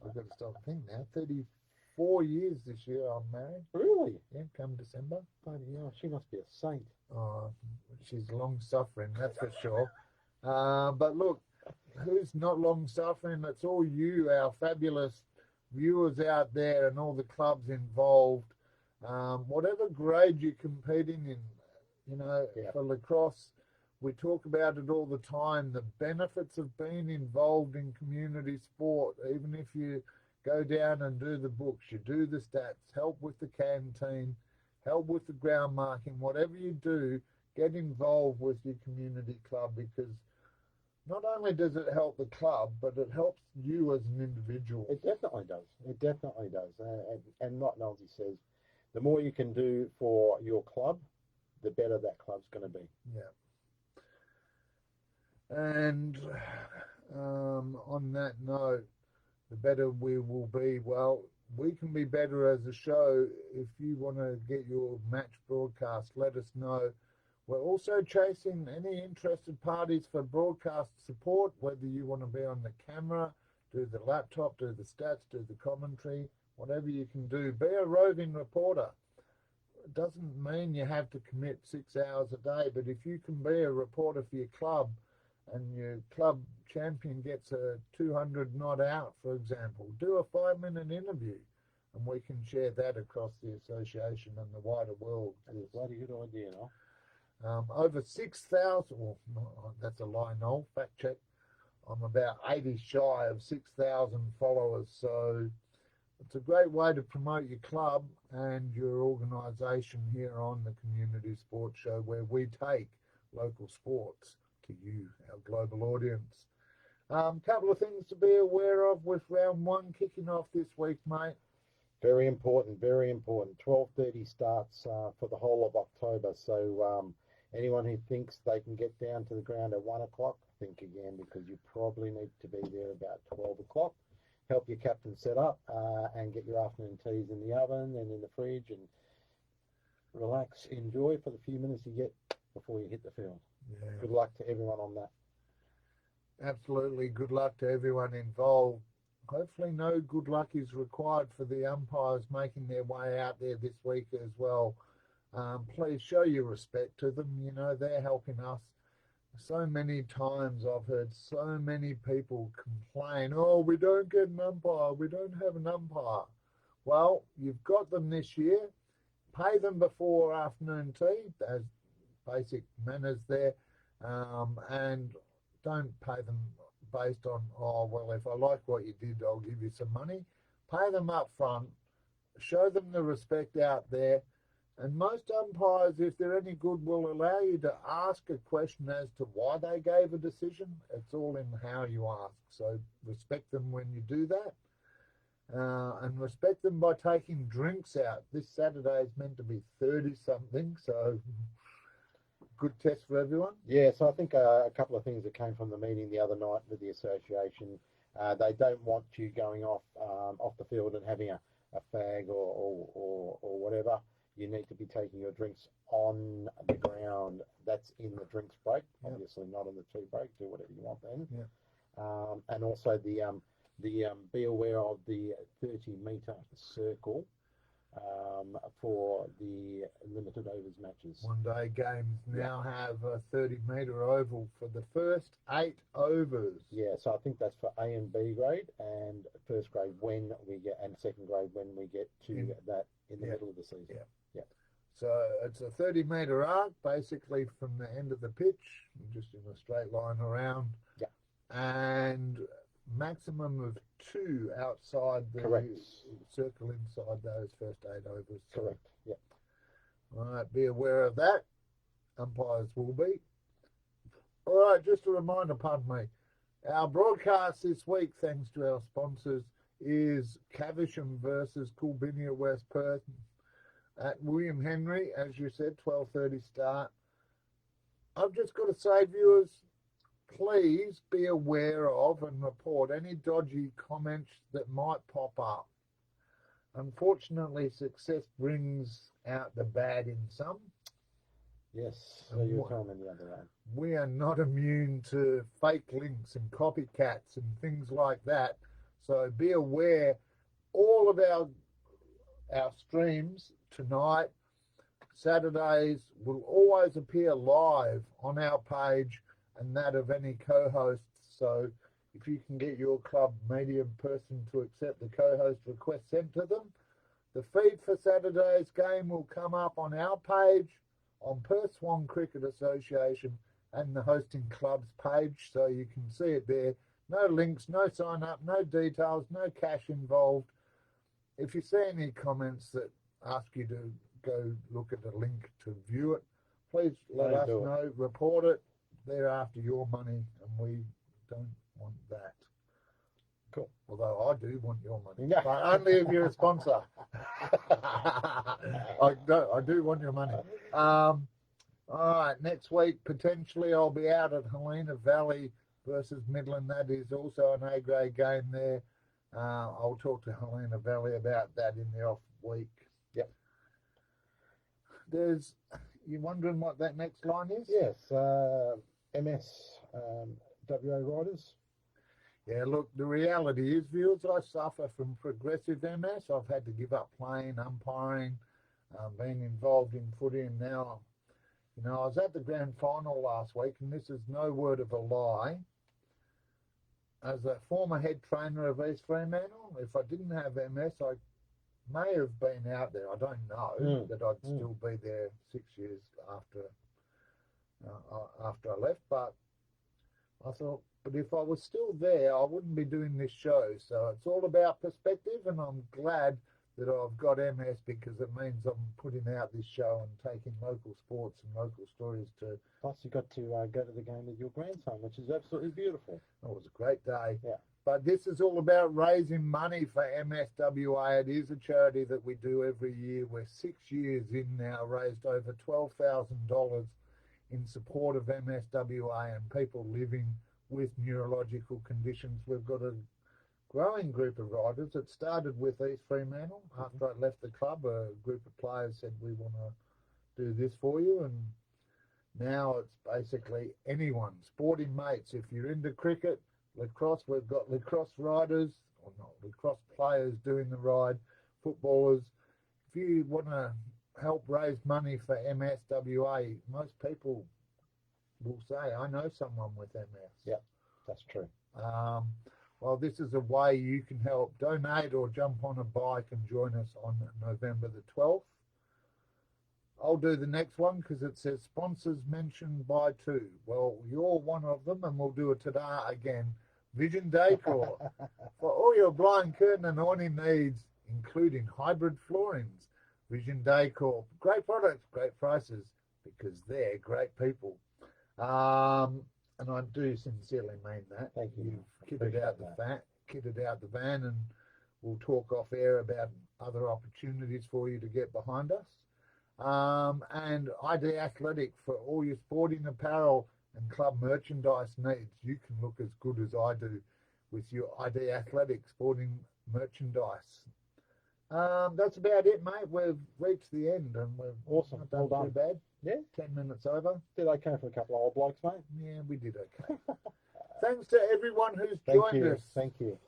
I've got to stop and think now. 34 years this year I'm married. Really? Yeah, come December. Bloody hell, she must be a saint. Oh, she's long suffering, that's for sure. But look, who's not long suffering? It's all you, our fabulous viewers out there, and all the clubs involved. Whatever grade you're competing in, for lacrosse, we talk about it all the time, the benefits of being involved in community sport. Even if you go down and do the books, you do the stats, help with the canteen, help with the ground marking, whatever you do, get involved with your community club, because not only does it help the club, but it helps you as an individual. It definitely does. It definitely does. And like Nolsey says, the more you can do for your club, the better that club's going to be. Yeah. And on that note, the better we will be. Well, we can be better as a show. If you want to get your match broadcast, let us know. We're also chasing any interested parties for broadcast support, whether you want to be on the camera, do the laptop, do the stats, do the commentary, whatever you can do. Be a roving reporter. It doesn't mean you have to commit 6 hours a day, but if you can be a reporter for your club and your club champion gets a 200 not out, for example, do a 5-minute interview and we can share that across the association and the wider world. That's a bloody good idea, no? Over 6,000, well, that's a lie, Noel, fact check. I'm about 80 shy of 6,000 followers, so it's a great way to promote your club and your organisation here on the Community Sports Show, where we take local sports to you, our global audience. Couple of things to be aware of with round 1 kicking off this week, mate. Very important, very important. 12:30 starts for the whole of October, so anyone who thinks they can get down to the ground at 1 o'clock, think again, because you probably need to be there about 12 o'clock. Help your captain set up and get your afternoon teas in the oven and in the fridge, and relax, enjoy for the few minutes you get before you hit the field. Yeah. Good luck to everyone on that. Absolutely, good luck to everyone involved. Hopefully no good luck is required for the umpires making their way out there this week as well. please show your respect to them. You know, they're helping us. So many times I've heard so many people complain, oh, we don't get an umpire, we don't have an umpire. Well, you've got them this year. Pay them before afternoon tea. There's basic manners there. And don't pay them based on, oh, well, if I like what you did, I'll give you some money. Pay them up front. Show them the respect out there. And most umpires, if they're any good, will allow you to ask a question as to why they gave a decision. It's all in how you ask. So respect them when you do that. And respect them by taking drinks out. This Saturday is meant to be 30-something, so good test for everyone. Yeah, so I think a couple of things that came from the meeting the other night with the association, they don't want you going off the field and having a fag or whatever. You need to be taking your drinks on the ground. That's in the drinks break, obviously not in the tea break. Do whatever you want then. Yeah. And also the be aware of the 30-metre circle for the limited overs matches. One-day games now have a 30-metre oval for the first 8 overs. Yeah, so I think that's for A and B grade, and first grade when we get, and second grade when we get to that in the middle of the season. Yeah. So it's a 30-metre arc, basically from the end of the pitch, just in a straight line around. Yeah. And maximum of 2 outside the circle inside those first 8 overs. Correct. Yeah. All right, be aware of that. Umpires will be. All right, just a reminder, pardon me. Our broadcast this week, thanks to our sponsors, is Caversham versus Coolbinia West Perth at William Henry, as you said, 12:30 start. I've just got to say, viewers, please be aware of and report any dodgy comments that might pop up. Unfortunately, success brings out the bad in some. Yes, so you're telling me the other way. We are not immune to fake links and copycats and things like that. So be aware, all of our streams tonight, Saturdays, will always appear live on our page and that of any co-hosts. So if you can get your club medium person to accept the co-host request sent to them, the feed for Saturday's game will come up on our page, on Perth Swan Cricket Association and the hosting club's page, so you can see it there. No links, no sign up, no details, no cash involved. If you see any comments that ask you to go look at the link to view it, please let us know, report it. They're after your money and we don't want that. Cool. Although I do want your money, but only if you're a sponsor. I do want your money. All right, next week, potentially I'll be out at Helena Valley versus Midland. That is also an A-grade game there. I'll talk to Helena Valley about that in the off week. Yep. You wondering what that next line is? Yes, MS WA Riders. Yeah, look, the reality is, viewers, I suffer from progressive MS. I've had to give up playing, umpiring, being involved in footy, and now, I was at the grand final last week, and this is no word of a lie. As a former head trainer of East Fremantle, if I didn't have MS, I may have been out there. I don't know that I'd still be there 6 years after I left, but I thought, but if I was still there, I wouldn't be doing this show. So it's all about perspective, and I'm glad that I've got MS because it means I'm putting out this show and taking local sports and local stories to. Plus, you got to go to the game with your grandson, which is absolutely beautiful. It was a great day. Yeah. But this is all about raising money for MSWA. It is a charity that we do every year. We're 6 years in now, raised over $12,000 in support of MSWA and people living with neurological conditions. We've got a growing group of riders. It started with East Fremantle. After I left the club, a group of players said, we want to do this for you. And now it's basically anyone, sporting mates. If you're into cricket, lacrosse, we've got lacrosse riders, or not lacrosse players doing the ride, footballers. If you want to help raise money for MSWA. Most people will say, I know someone with MS. Yeah, that's true. Well, this is a way you can help. Donate or jump on a bike and join us on November the 12th. I'll do the next one because it says sponsors mentioned by two. Well, you're one of them, and we'll do it today again. Vision Decor. For all your blind curtain and awning needs, including hybrid floorings. Vision Decor. Great products, great prices, because they're great people. And I do sincerely mean that. Thank you. You've kitted out the van, and we'll talk off air about other opportunities for you to get behind us. And ID Athletic for all your sporting apparel and club merchandise needs. You can look as good as I do with your ID Athletic sporting merchandise. That's about it, mate. We've reached the end, and we've Awesome. not done Well too done. bad. Yeah. 10 minutes over. Did okay for a couple of old blokes, mate. Yeah, we did okay. Thanks to everyone who's Thank joined you. us. Thank you.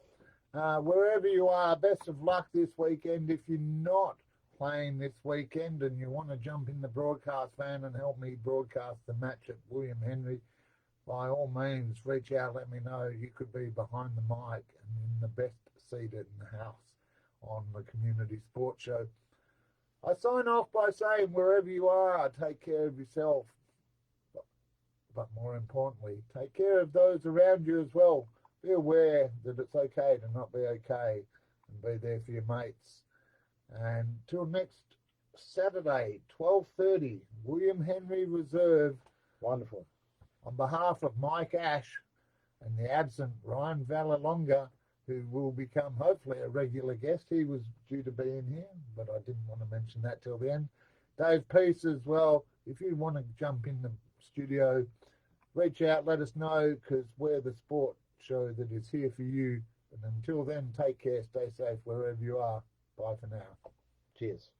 Wherever you are, best of luck this weekend. If you're not playing this weekend and you want to jump in the broadcast van and help me broadcast the match at William Henry, by all means, reach out, let me know. You could be behind the mic and in the best seat in the house on the Community Sports Show. I sign off by saying, wherever you are, take care of yourself. But more importantly, take care of those around you as well. Be aware that it's okay to not be okay, and be there for your mates. And till next Saturday, 12:30, William Henry Reserve. Wonderful. On behalf of Mike Ashe and the absent Ryan Valalonga, who will become hopefully a regular guest. He was due to be in here, but I didn't want to mention that till the end. Dave Peace as well. If you want to jump in the studio, reach out, let us know, because we're the sport show that is here for you. And until then, take care, stay safe wherever you are. Bye for now. Cheers.